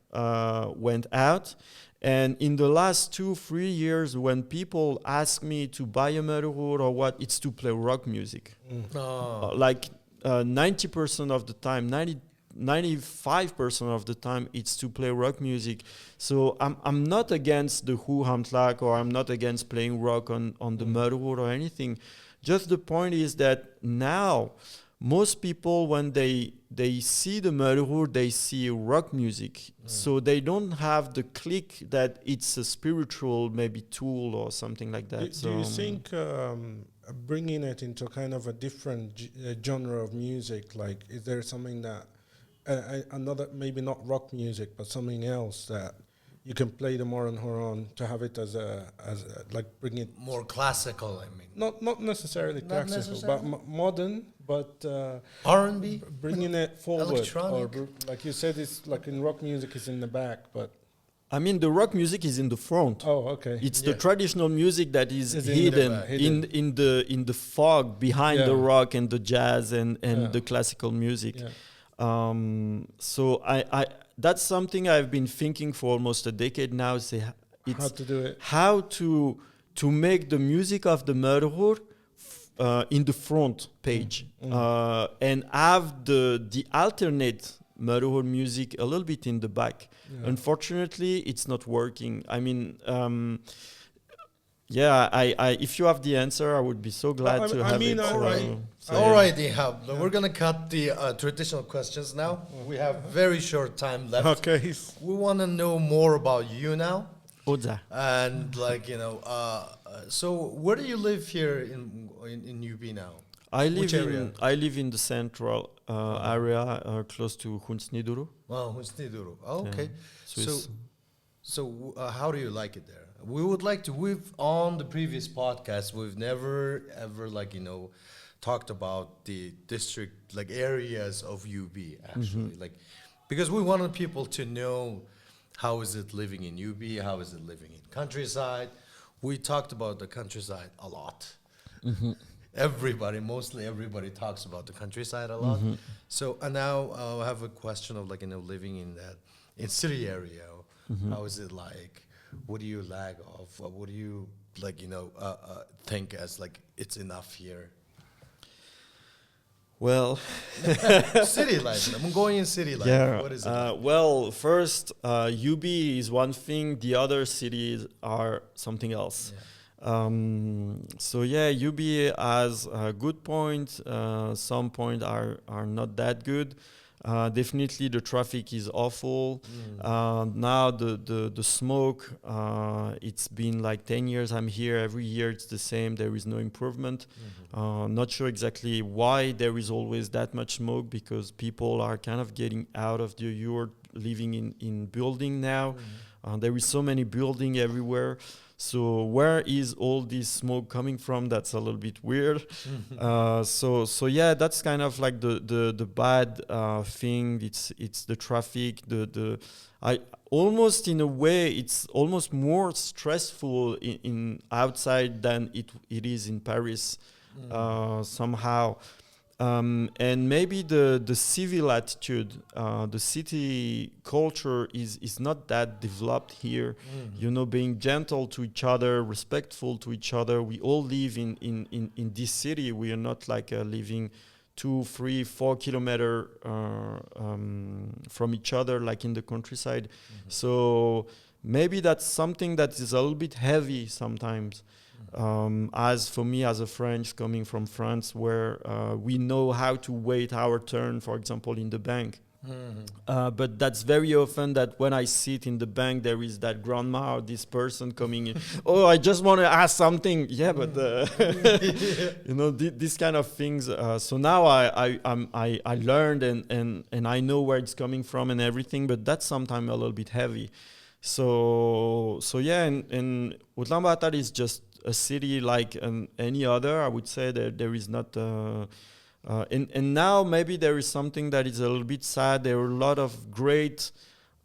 went out. And in the last 2-3 years, when people ask me to buy a Murderur or what, it's to play rock music. Like 90% of the time, 95% of the time, it's to play rock music. So I'm not against the Hu Hamtlak, or I'm not against playing rock on the Murderur or anything. Just the point is that now, most people, when they see the Murderur, they see rock music. So they don't have the click that it's a spiritual maybe tool or something like that. Do you think bringing it into kind of a different genre of music, like is there something that, another, maybe not rock music, but something else that you can play the Moran Horon to have it as a like bring it More classical, I mean. not necessarily Not classical, necessarily? but modern, but R&B? bringing it forward, Electronic? or like you said, it's like in rock music, it's in the back, but I mean, the rock music is in the front. oh, okay, It's the traditional music that is Is in the hidden back. in the fog behind the Yeah. rock and the jazz and Yeah. the classical music. yeah. So I that's something I've been thinking for almost a decade now. How It's to do it? how to make the music of the Murderur in the front page and have the alternate Murderur music a little bit in the back. Yeah. Unfortunately, it's not working. I mean, yeah, I if you have the answer, I would be so glad to have it. all right. So, All yeah. right, Ihab. We're going to cut the traditional questions now. We have very short time left. Okay. We want to know more about you now. Oza. And like, you know, so where do you live here in UB now? Which area? I live in the central area, close to Hunsniduru. Wow, Husniduru. Oh, okay. Swiss. So how do you like it there? We would like to, on the previous podcast, we've never ever like, you know, talked about the district, like areas of UB actually. Like, because we wanted people to know how is it living in UB, how is it living in countryside. We talked about the countryside a lot. Mostly everybody talks about the countryside a lot. So and now I have a question of like, you know, living in that in city area. How is it like? What do you lag of? What do you like, you know, think as like it's enough here? Well, City life, Mongolian city life. yeah. What is it? Like? Well, first, UB is one thing. The other cities are something else. So yeah, UB has a good point. Some point are not that good. Definitely the traffic is awful. Now the smoke, it's been like 10 years I'm here. Every year it's the same. There is no improvement. Not sure exactly why there is always that much smoke, because people are kind of getting out of the yurt, living in building now. There is so many building everywhere. So where is all this smoke coming from? That's a little bit weird. So yeah, that's kind of like the bad thing. It's the traffic. I almost in a way it's almost more stressful in outside than it is in Paris somehow. And maybe the civil attitude, the city culture is not that developed here. You know, being gentle to each other, respectful to each other. We all live in this city. We are not like living 2, 3, 4 kilometers from each other, like in the countryside. So maybe that's something that is a little bit heavy sometimes. As for me, as a French coming from France, where we know how to wait our turn, for example, in the bank. But that's very often that when I sit in the bank, there is that grandma or this person coming in. Oh, I just want to ask something. Yeah, but you know, these kind of things. So now I learned and I know where it's coming from and everything. But that's sometimes a little bit heavy. So yeah, and Ulaanbaatar is just a city like any other. I would say that there is not. And now maybe there is something that is a little bit sad. There were a lot of great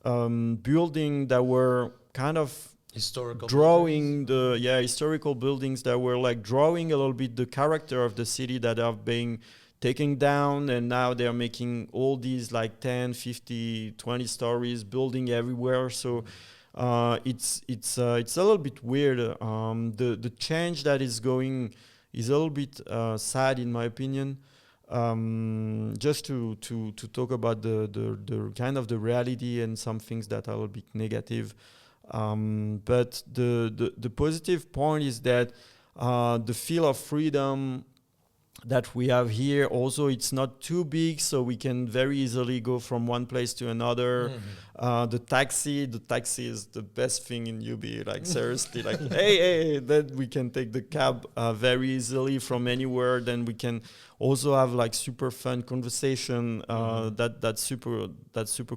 buildings that were kind of Historical drawing historical buildings that were like drawing a little bit the character of the city that have been taken down, and now they're making all these like 10, 50, 20 stories building everywhere. So it's a little bit weird. The change that is going is a little bit sad in my opinion. Just to talk about the kind of the reality and some things that are a little bit negative. But the positive point is that the feel of freedom that we have here, also it's not too big, so we can very easily go from one place to another. The taxi is the best thing in UB, like seriously, like hey, then we can take the cab very easily from anywhere. Then we can also have like super fun conversation. That's super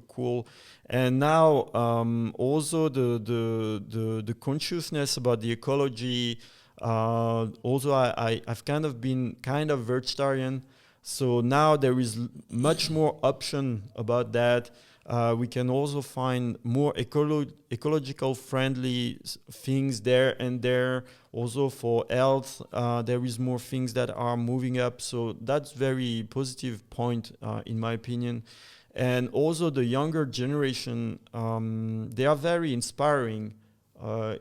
cool. And now also the consciousness about the ecology. Also, I've kind of been vegetarian, so now there is much more option about that. We can also find more ecological friendly things there and there. Also for health, there is more things that are moving up. So that's very positive point in my opinion. And also the younger generation, they are very inspiring.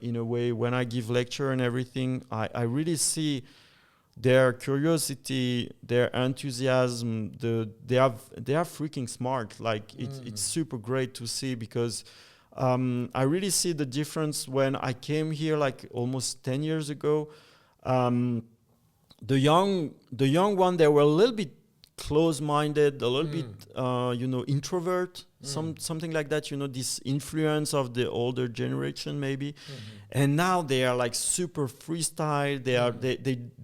In a way, when I give lecture and everything, I really see their curiosity, their enthusiasm. They are freaking smart. Like it's super great to see, because I really see the difference when I came here like almost 10 years ago. The young one, they were a little bit close-minded, a little bit, introvert, something like that. This influence of the older generation, maybe. And now they are like super freestyle. They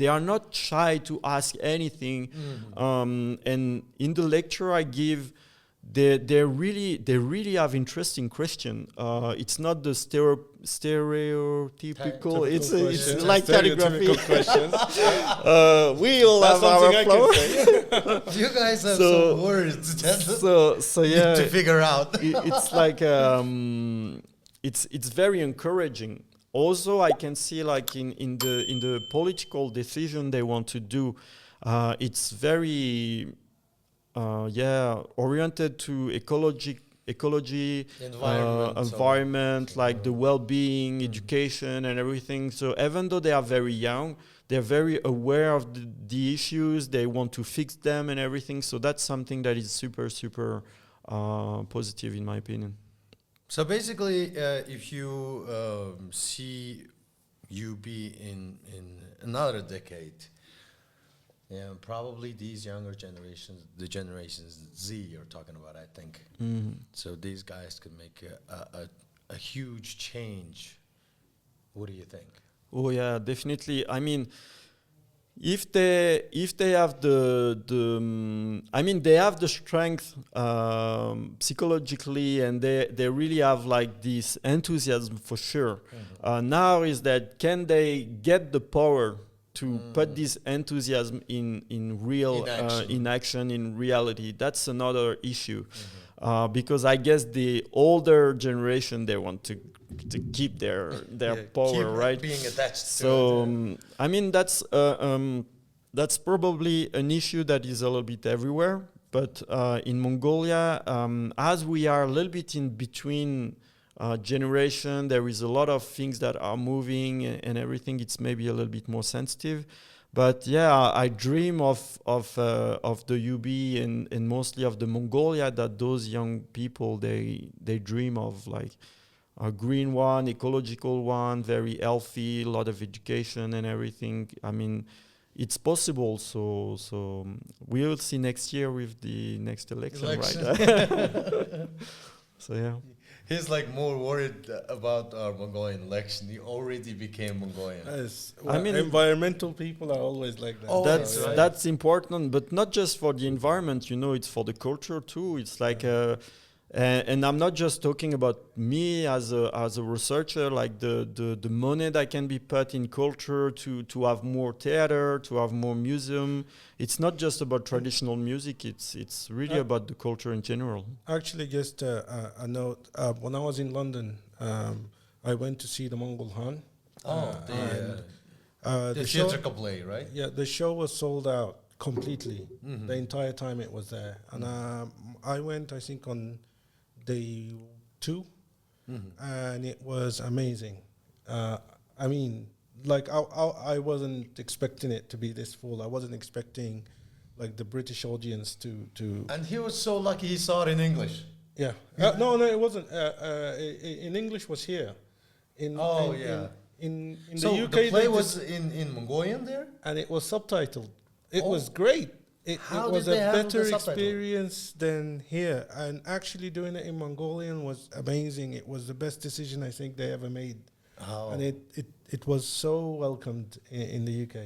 are not shy to ask anything. And in the lecture I give, they really have interesting question. It's not the stereotypical. It's like calligraphy questions. We all have our flow. You guys have some words so yeah, to figure out. It's like it's very encouraging. Also, I can see like in the political decision they want to do, it's very oriented to ecology, environment, like the well-being, education, and everything. So even though they are very young, they're very aware of the issues. They want to fix them and everything. So that's something that is super positive in my opinion. So basically, if you see UB in another decade, yeah, probably these younger generations, the generations Z you're talking about, I think. So these guys could make a huge change. What do you think? Oh yeah, definitely. I mean, if they have they have the strength psychologically, and they really have like this enthusiasm for sure. Now is that, can they get the power to put this enthusiasm in real in action, in reality? That's another issue. Because I guess the older generation, they want to keep their power, keep right? Being attached. So I mean, that's probably an issue that is a little bit everywhere. But in Mongolia, as we are a little bit in between generation, there is a lot of things that are moving and everything. It's maybe a little bit more sensitive. But yeah, I dream of the UB and mostly of the Mongolia that those young people they dream of, like a green one, ecological one, very healthy, a lot of education and everything. I mean, it's possible. So we will see next year with the next election. Right? So yeah. He's like more worried about our Mongolian election. He already became Mongolian. I mean, environmental people are always like that. Oh, That's important, but not just for the environment. You know, it's for the culture too. It's like and I'm not just talking about me as a researcher, like the money that can be put in culture to have more theater, to have more museum. It's not just about traditional music, it's really about the culture in general. Actually, just a note, when I was in London, I went to see the Mongol Han. The theatrical play, right? Yeah, the show was sold out completely, the entire time it was there. And I went, I think, on day 2, and it was amazing. I mean, like I wasn't expecting it to be this full. I wasn't expecting like the British audience to. And he was so lucky he saw it in English. Yeah. No, it wasn't. In English was here. In So the UK, the play was in Mongolian there, and it was subtitled. It was great. It was a better experience than here. And actually doing it in Mongolian was amazing. It was the best decision I think they ever made. Oh. And it was so welcomed in the UK.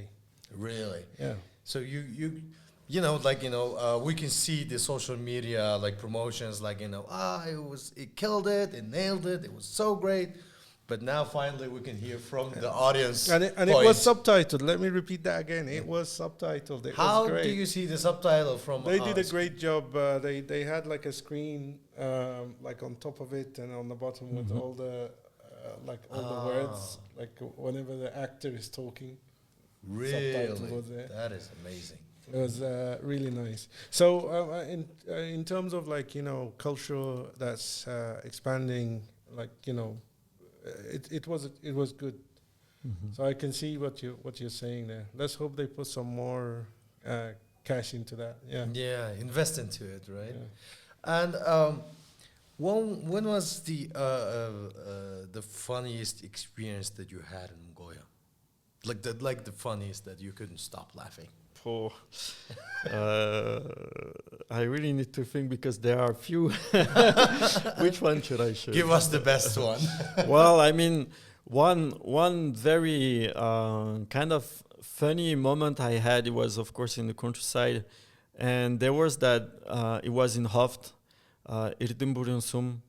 Really? Yeah. So you know, like, you know, we can see the social media, like, promotions, like, you know, it killed it, it nailed it, it was so great. But now finally we can hear from the audience. And it was subtitled. Let me repeat that again. It was subtitled. It How was great. do you see the subtitle from? They did a great job. They had like a screen like on top of it and on the bottom with all the the words, like whenever the actor is talking. Really? Subtitle was there. That is amazing. It was really nice. So in terms of like, you know, culture that's expanding, like, you know, it was good. So I can see what you're saying there. Let's hope they put some more cash into that. Yeah, invest into it, right? Yeah. And when was the funniest experience that you had in Mongolia? Like the funniest that you couldn't stop laughing. Oh, I really need to think because there are a few. Which one should I show? Give us the best one. Well, I mean, one very kind of funny moment I had, it was, of course, in the countryside. And there was that, it was in Hoft, Irtimburensum.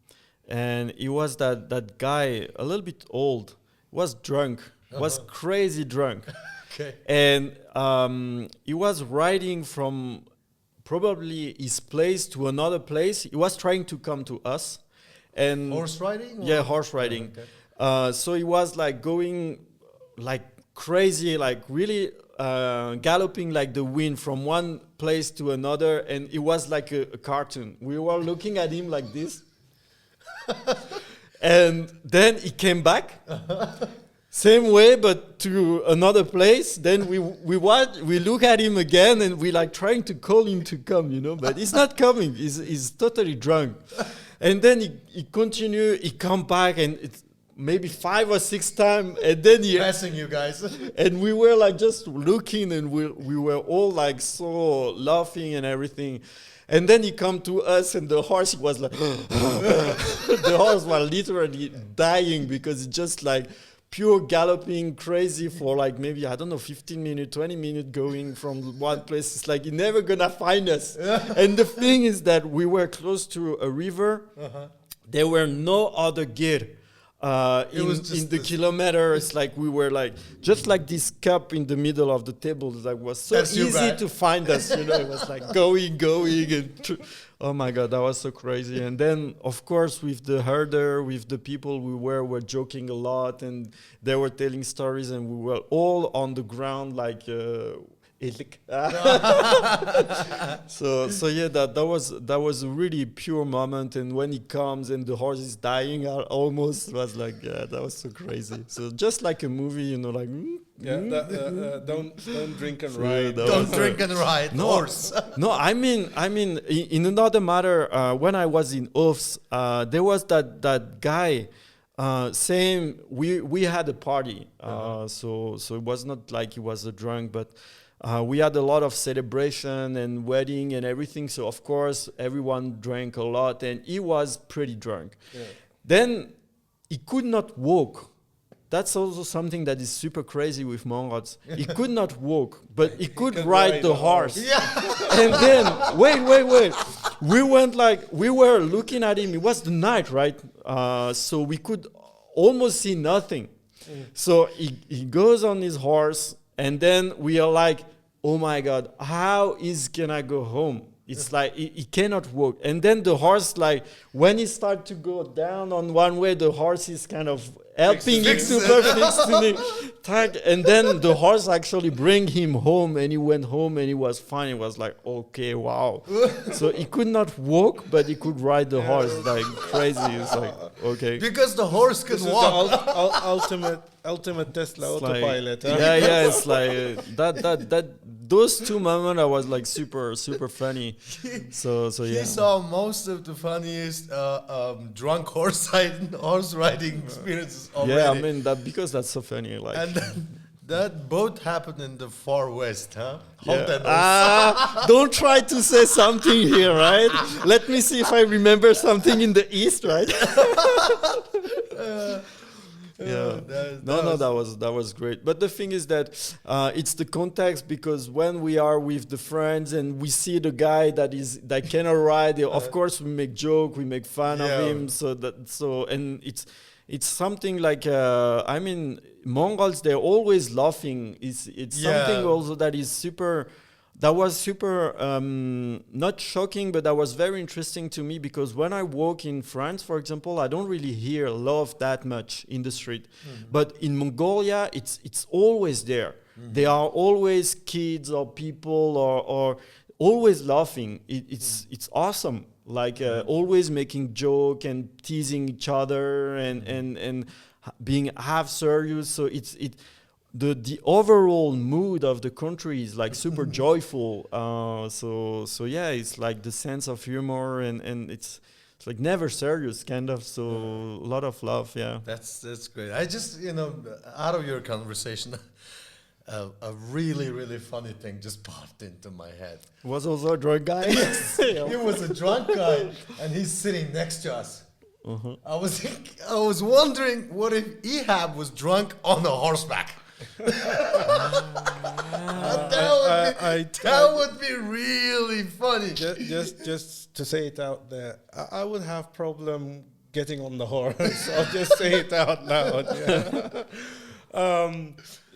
And it was that guy, a little bit old, was drunk, was crazy drunk. Okay. And he was riding from probably his place to another place. He was trying to come to us. And horse riding? Yeah, horse riding. Okay. So he was like going like crazy, like really galloping like the wind from one place to another. And it was like a cartoon. We were looking at him like this. And then he came back. Same way, but to another place. Then we look at him again, and we like trying to call him to come, you know, but he's not coming. He's totally drunk. And then he continue. He come back, and it's maybe 5 or 6 times, and then he passing you guys. And we were like just looking, and we were all like so laughing and everything. And then he come to us, and the horse was like, the horse was literally dying because it's just like pure galloping crazy for like maybe, I don't know, 15 minutes, 20 minutes going from one place. It's like, you're never gonna find us. And the thing is that we were close to a river. There were no other gear in the kilometer. It's like we were like, just like this cup in the middle of the table. That was so easy to find us, you know. It was like going and oh my God, that was so crazy. And then, of course, with the herder, with the people we were joking a lot, and they were telling stories, and we were all on the ground like so yeah, that was a really pure moment. And when he comes and the horse is dying, I almost was like, yeah, that was so crazy. So just like a movie, you know, like don't drink and ride. Don't drink and ride. No, horse. No, I mean, in another matter, when I was in Ofs, there was that guy. Same. We had a party, so it was not like he was a drunk, but we had a lot of celebration and wedding and everything. So of course everyone drank a lot, and he was pretty drunk. Yeah. Then he could not walk. That's also something that is super crazy with Mongols. He could not walk, but he could ride the horse. Yeah. And then, wait. We were looking at him. It was the night, right? So we could almost see nothing. So he goes on his horse, and then we are like, oh my God, how is gonna go home? It's like he cannot walk. And then the horse, like, when he starts to go down on one way, the horse is kind of helping him super fix to the tag. And then the horse actually bring him home, and he went home and he was fine. He was like, okay, wow. So he could not walk, but he could ride the horse like crazy. It's like, okay. Because the horse can This is walk. the ultimate Tesla It's like- autopilot. huh? yeah, it's like that. Those two moments I was like super funny. So He yeah. saw most of the funniest drunk horse riding experiences already. Yeah, I mean that because that's so funny. Like, And that both happened in the far west, huh? yeah. Hotel. Don't try to say something here, right? Let me see if I remember something in the east, right? Yeah. That was great. But the thing is that it's the context, because when we are with the friends and we see the guy that cannot ride, of course we make joke, we make fun of Yeah. him. And it's something like I mean, Mongols, they're always laughing. It's something also that is super. That was super not shocking, but that was very interesting to me, because when I walk in France, for example, I don't really hear love that much in the street. But in Mongolia, it's always there. There are always kids or people or always laughing. It's awesome. Like always making joke and teasing each other and being half serious. So the overall mood of the country is like super joyful. So yeah, it's like the sense of humor and it's like never serious kind of. So a lot of love. Yeah. That's great. I just, out of your conversation, a really funny thing just popped into my head. Was also a drunk guy. He was a drunk guy, and he's sitting next to us. Uh-huh. I was wondering what if Ehab was drunk on a horseback. That would be really funny. Just to say it out there, I would have problem getting on the horse. I'll just say it out loud.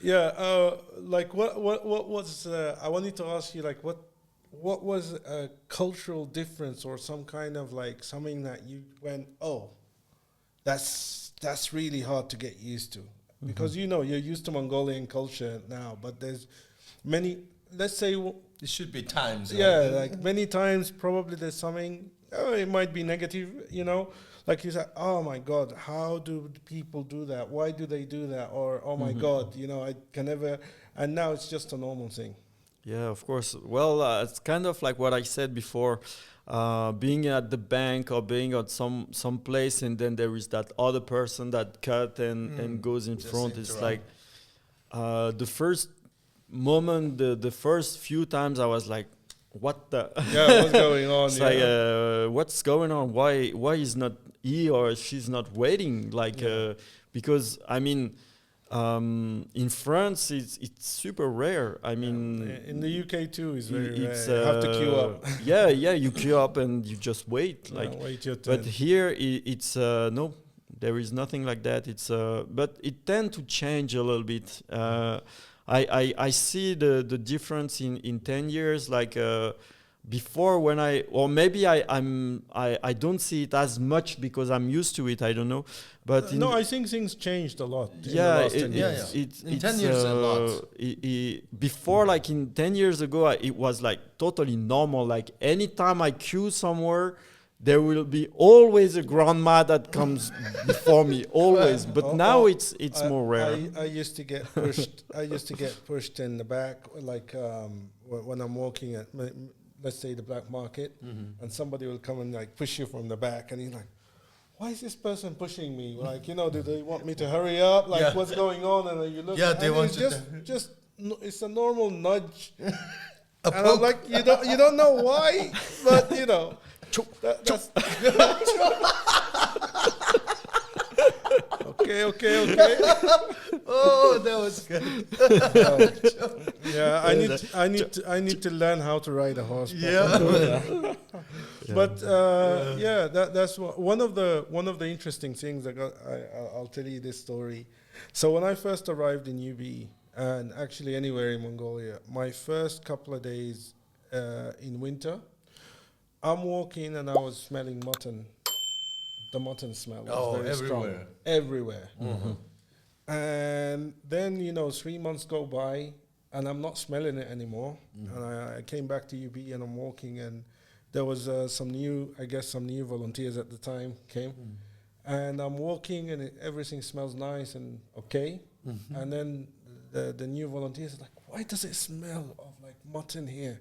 Yeah. Like what was I wanted to ask you, like what was a cultural difference or some kind of like something that you went, oh, that's really hard to get used to, because you're used to Mongolian culture now, but there's many, let's say It should be times. like many times probably there's something, it might be negative, like you said, oh my God, how do people do that? Why do they do that? Or, oh my God, I can never, and now it's just a normal thing. Yeah, of course. Well, it's kind of like what I said before, being at the bank or being at some place, and then there is that other person that cut and goes in Just front. It's interrupt. like the first moment, the first few times I was like, what the? Yeah, what's going on? It's like, what's going on? Why is not he or she's not waiting? Like, because I mean, in France, it's super rare. I mean, in the UK too is very it's rare. You have to queue up. yeah, you queue up and you just wait. Like, Wait your turn. but here it's no, there is nothing like that. It's but it tend to change a little bit. I see the difference in 10 years. Like before, when I don't see it as much because I'm used to it. I don't know, but No, I think things changed a lot. In the yeah, last 10 years. In 10 years, a lot. Before, like in 10 years ago, it was like totally normal. Like anytime I queue somewhere, there will be always a grandma that comes before me, always. But now it's more rare. I used to get pushed. I used to get pushed in the back, like when I'm walking at, let's say, the black market, and somebody will come and like push you from the back, and he's like, why is this person pushing me? Like, do they want me to hurry up? Like, Yeah. what's going on? And then you look. Yeah, they and want it's you it's a normal nudge. A And I'm poke. like, you don't know why, but that's okay. Oh, that was good. Yeah, I need to learn how to ride a horse. But Yeah. But that's one of the interesting things. I'll tell you this story. So when I first arrived in UB, and actually anywhere in Mongolia, my first couple of days in winter, I'm walking and I was smelling mutton. The mutton smell was very strong. Everywhere. And then, 3 months go by and I'm not smelling it anymore. And I came back to UB and I'm walking, and there was some new volunteers at the time came. And I'm walking and everything smells nice and okay. And then the new volunteers are like, why does it smell of like mutton here?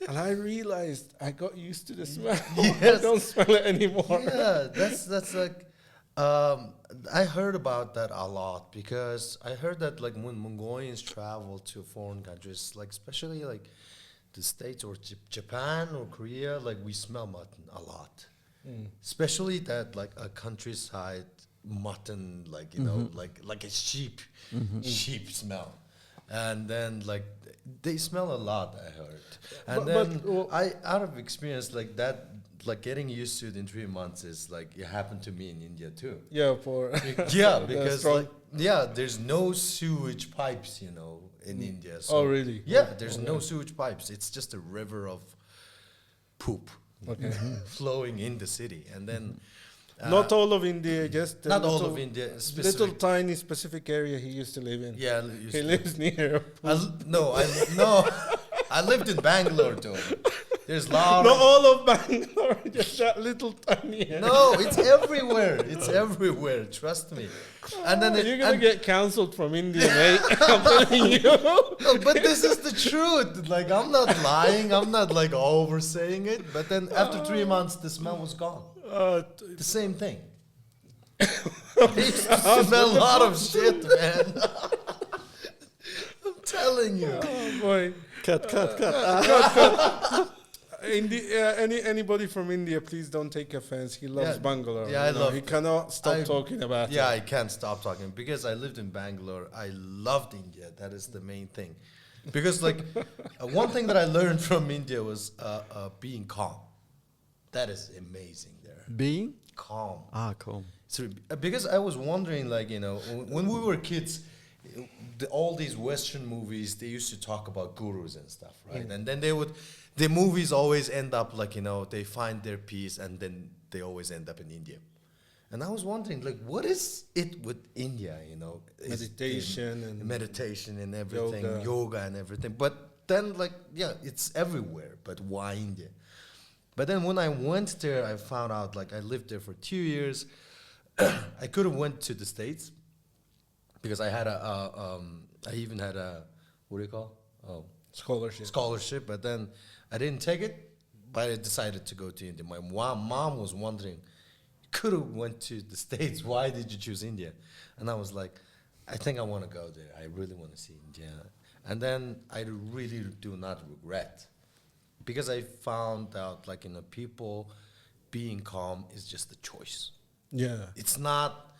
And I realized I got used to the smell. I don't smell it anymore. Yeah, that's like, I heard about that a lot, because I heard that like when Mongolians travel to foreign countries, like especially like the States or Japan or Korea, like we smell mutton a lot. Especially that like a countryside mutton, like, like a sheep smell. And then like they smell a lot, I heard. And I out of experience, like that, like getting used to it in 3 months is like it happened to me in India too. Yeah, Because like, there's no sewage pipes, in India. So oh, really? Yeah, there's no sewage pipes. It's just a river of poop flowing in the city. And then not all of India, just not all of India, little tiny specific area he used to live in. Yeah, he lives near. I lived in Bangalore too. There's lot. Not all of Bangalore, just that little tiny area. No, it's everywhere. It's everywhere. Trust me. And then you're gonna get cancelled from India, mate. I'm telling you. No, but this is the truth. Like, I'm not lying. I'm not like oversaying it. But then after 3 months, the smell was gone. The same thing. I used to smell a lot of shit, man. I'm telling you. Oh boy. Cut. Anybody from India, please don't take offense. He loves Bangalore. Yeah, I love. He cannot stop talking about it. Yeah, I can't stop talking because I lived in Bangalore. I loved India. That is the main thing. Because like one thing that I learned from India was being calm. That is amazing there. Being calm. Calm. So because I was wondering, like, when we were kids, all these Western movies, they used to talk about gurus and stuff, right? And then the movies always end up like, they find their peace and then they always end up in India. And I was wondering, like, what is it with India, meditation and everything, yoga and everything. But then, like, it's everywhere, but why India? But then when I went there, I found out, like, I lived there for 2 years. I could have went to the States because I had I even had a, what do you call? Scholarship, but then I didn't take it, but I decided to go to India. My mom was wondering, you could have went to the States. Why did you choose India? And I was like, I think I want to go there. I really want to see India. And then I really do not regret, because I found out, like, people being calm is just a choice. Yeah. It's not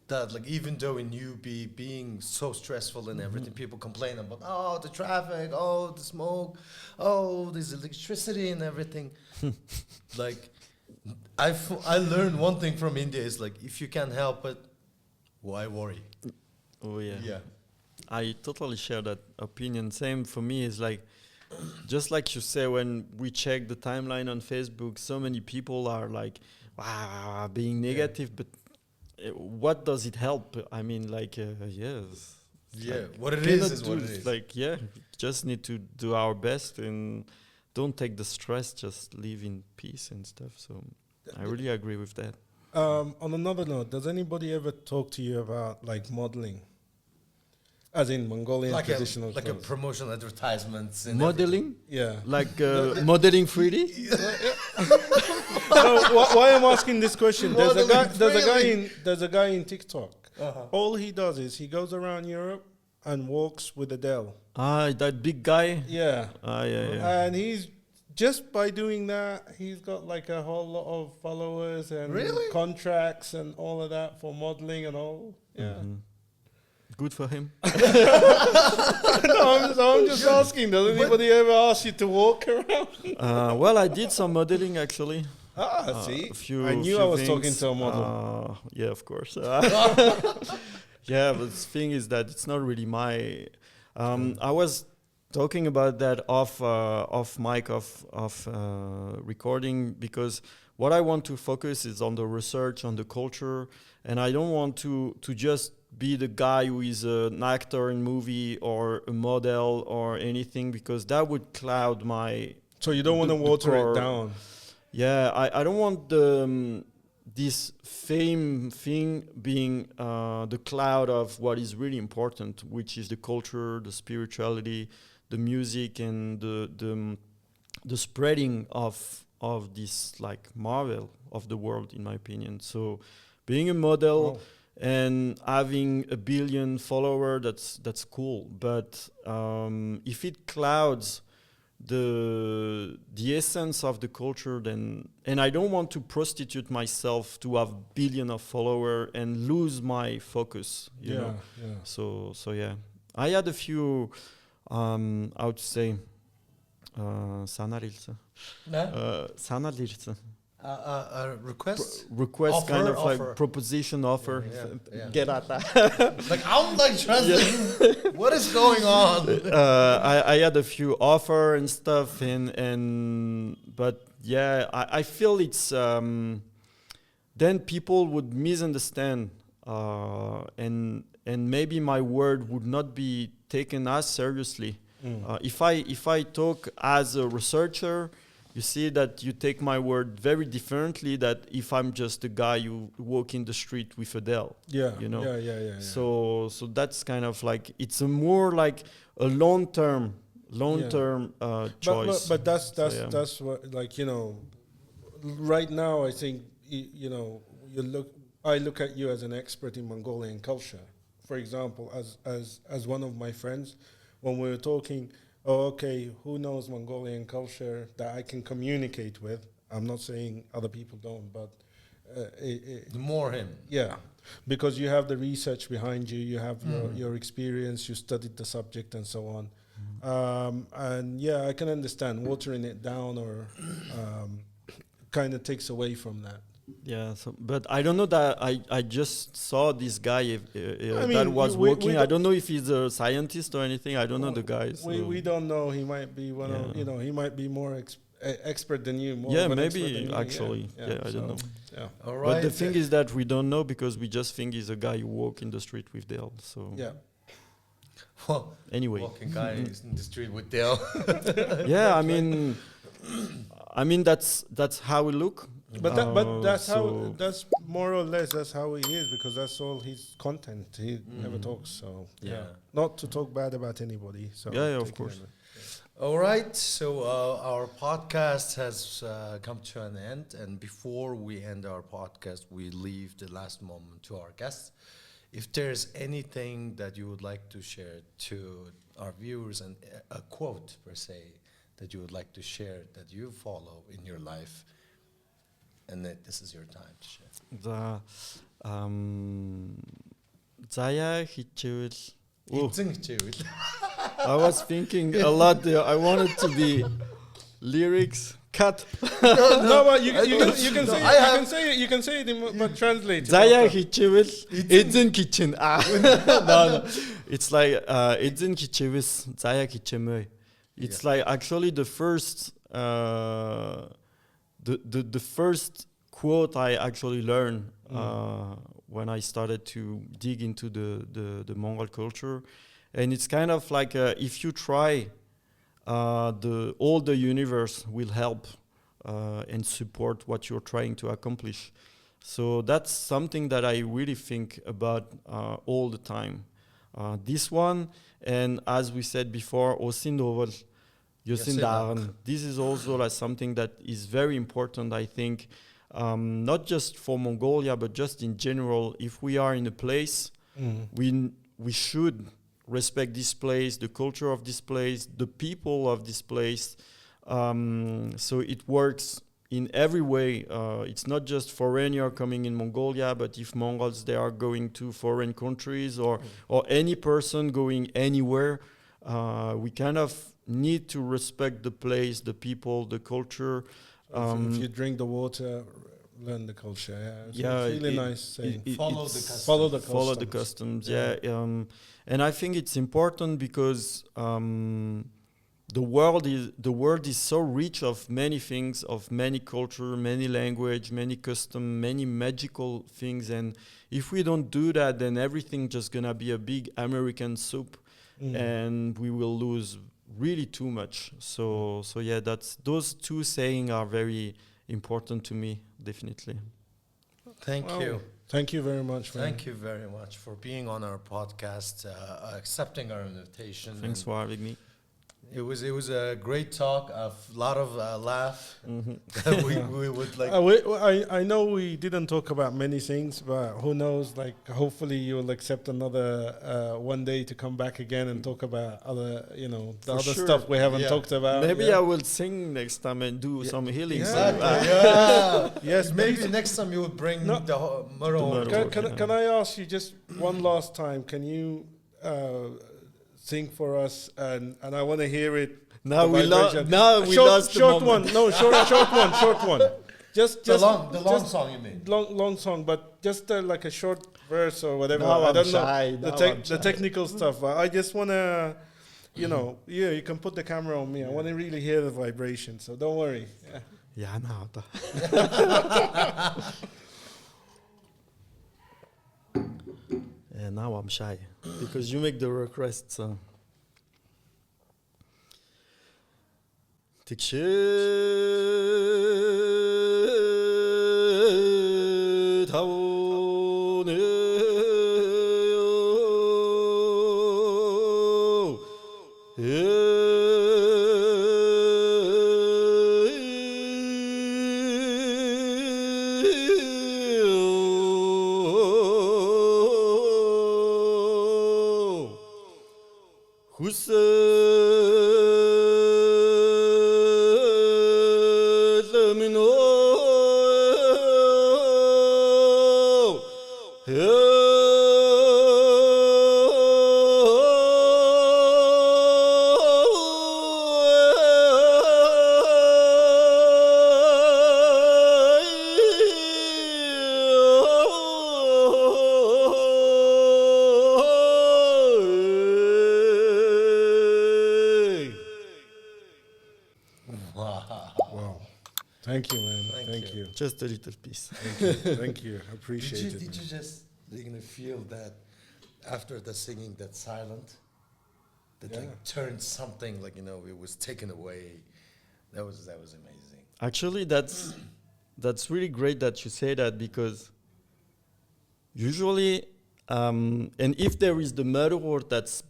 that, like, even though in UB being so stressful and everything, people complain about, the traffic, the smoke, there's electricity and everything. Like, I learned one thing from India is, like, if you can't help it, why worry? Oh, yeah. Yeah. I totally share that opinion. Same for me is like, just like you say, when we check the timeline on Facebook, so many people are like, wow, being negative, but what does it help? I mean, like, yes. Yeah, like, what it is what it is. Like, just need to do our best and don't take the stress, just live in peace and stuff. So I really agree with that. On another note, does anybody ever talk to you about, like, modeling? As in Mongolian traditional like clothes. a promotional advertisements and Modeling? Yeah. Like modeling 3D? So why I'm asking this question? There's a guy. Modeling, There's a guy in TikTok. Uh-huh. All he does is he goes around Europe and walks with Adele. Ah, that big guy. Yeah. Ah, yeah. And he's just by doing that, he's got like a whole lot of followers and Really? contracts and all of that for modeling and all. Yeah. Mhm. Good for him. I'm just asking. Does anybody ever ask you to walk around? Well, I did some modeling actually. See, A few, I knew few I was things. talking to a model. Yeah, of course. Yeah, but the thing is that it's not really my. I was talking about that off mic, off recording, because what I want to focus is on the research, on the culture, and I don't want to just be the guy who is an actor in movie or a model or anything, because that would cloud my. So you don't want to water core. it down. Yeah, I don't want the this fame thing being the cloud of what is really important, which is the culture, the spirituality, the music, and the spreading of this like marvel of the world, in my opinion. So, being a model and having 1 billion follower, that's cool. But if it clouds the essence of the culture, then, and I don't want to prostitute myself to have billion of follower and lose my focus, you know. Yeah. So yeah, I had a few how to say sanalilse Request? request, Offer, kind of offer. like proposition offer. Yeah. Get at that. Like, I'm like translating. What is going on? I had a few offer and stuff, and but yeah, I feel it's then people would misunderstand, and maybe my word would not be taken as seriously. If I talk as a researcher, you see that you take my word very differently that if I'm just a guy who walk in the street with Adele. Yeah. You know. Yeah. So that's kind of like, it's a more like a long term choice. But that's So, yeah. that's what, like, you know, right now I think you know, I look at you as an expert in Mongolian culture. For example, as one of my friends, when we were talking, who knows Mongolian culture that I can communicate with? I'm not saying other people don't, but The more him. yeah, because you have the research behind you, you have your experience, you studied the subject and so on. And yeah, I can understand watering it down or kind of takes away from that. Yeah, but I don't know that I just saw this guy that mean, was we working. I don't- don't know if he's a scientist or anything. I don't know the guy. So. We don't know. He might be one of, Yeah. you know, he might be more expert than you. More Yeah, of an expert maybe, than you, actually. Yeah, I don't know. Yeah. All right. But the thing is that we don't know because we just think he's a guy who walk in the street with Dale. So Yeah. Well, anyway, walking guy is in the street with Dale. yeah, I mean that's how we look. But that's how, so- that's more or less that's how he is, because that's all his content. He never talks. So Yeah. not to talk bad about anybody. So Yeah, of take it course. anyway. All right, so our podcast has come to an end, and before we end our podcast, we leave the last moment to our guests. If there's anything that you would like to share to our viewers, and a quote per se that you would like to share that you follow in your life, and that this is your time to share. Zaya Hichul. Oh, Dude. I was thinking a lot there. I wanted to be lyrics cut. No, but you can No, say I it, have- you can say it but translate it. Zaya after. Hichul. It's in kitchen. No. It's like it's in kitchen. Zaya Hichemö. It's like actually the first the first quote I actually learned when I started to dig into the Mongol culture, and it's kind of like if you try, all the universe will help and support what you're trying to accomplish. So that's something that I really think about all the time. This one, and as we said before, Osindoval. Jøsindaren. This is also like something that is very important, I think, not just for Mongolia, but just in general. If we are in a place, we should respect this place, the culture of this place, the people of this place. So it works in every way. It's not just foreigner coming in Mongolia, but if Mongols, they are going to foreign countries or any person going anywhere, we kind of need to respect the place, the people, the culture. If you drink the water, learn the culture. Yeah, it's really nice saying. Follow the customs. Follow the customs. Yeah. And I think it's important because the world is so rich of many things, of many culture, many language, many custom, many magical things. And if we don't do that, then everything just gonna be a big American soup, and we will lose really too much. So yeah, those two sayings are very important to me, definitely. Thank you. Thank you very much, man. Thank you very much for being on our podcast, accepting our invitation. Thanks for having me. It was a great talk, a lot of laugh. we would like. I know we didn't talk about many things, but who knows? Like, hopefully, you'll accept another one day to come back again and talk about other, the other stuff we haven't talked about. Maybe I will sing next time and do some healing. Yes, maybe next time you would bring the Morel. Can I ask you just one last time? Can you sing for us, and I want to hear it. We lost short one. No, short one. Just the long song, you mean? Long song, but just like a short verse or whatever. Now I don't shy. know the technical stuff. I just want to, you can put the camera on me. I want to really hear the vibration, so don't worry. Yeah, no. And now I'm shy because you make the request. So. Wow. Thank you, man. Thank you. Just a little piece. Thank you. I appreciate it. Did you just feel that after the singing, that silent, that turned something it was taken away? That was amazing. Actually, that's really great that you say that, because usually, and if there is the murder word, that's.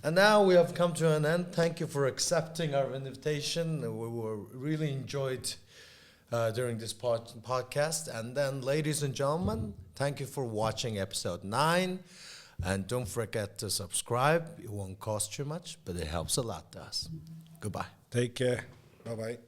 And now we have come to an end. Thank you for accepting our invitation. We were really enjoyed during this podcast. And then, ladies and gentlemen, thank you for watching episode 9. And don't forget to subscribe. It won't cost you much, but it helps a lot to us. Goodbye. Take care. Bye-bye.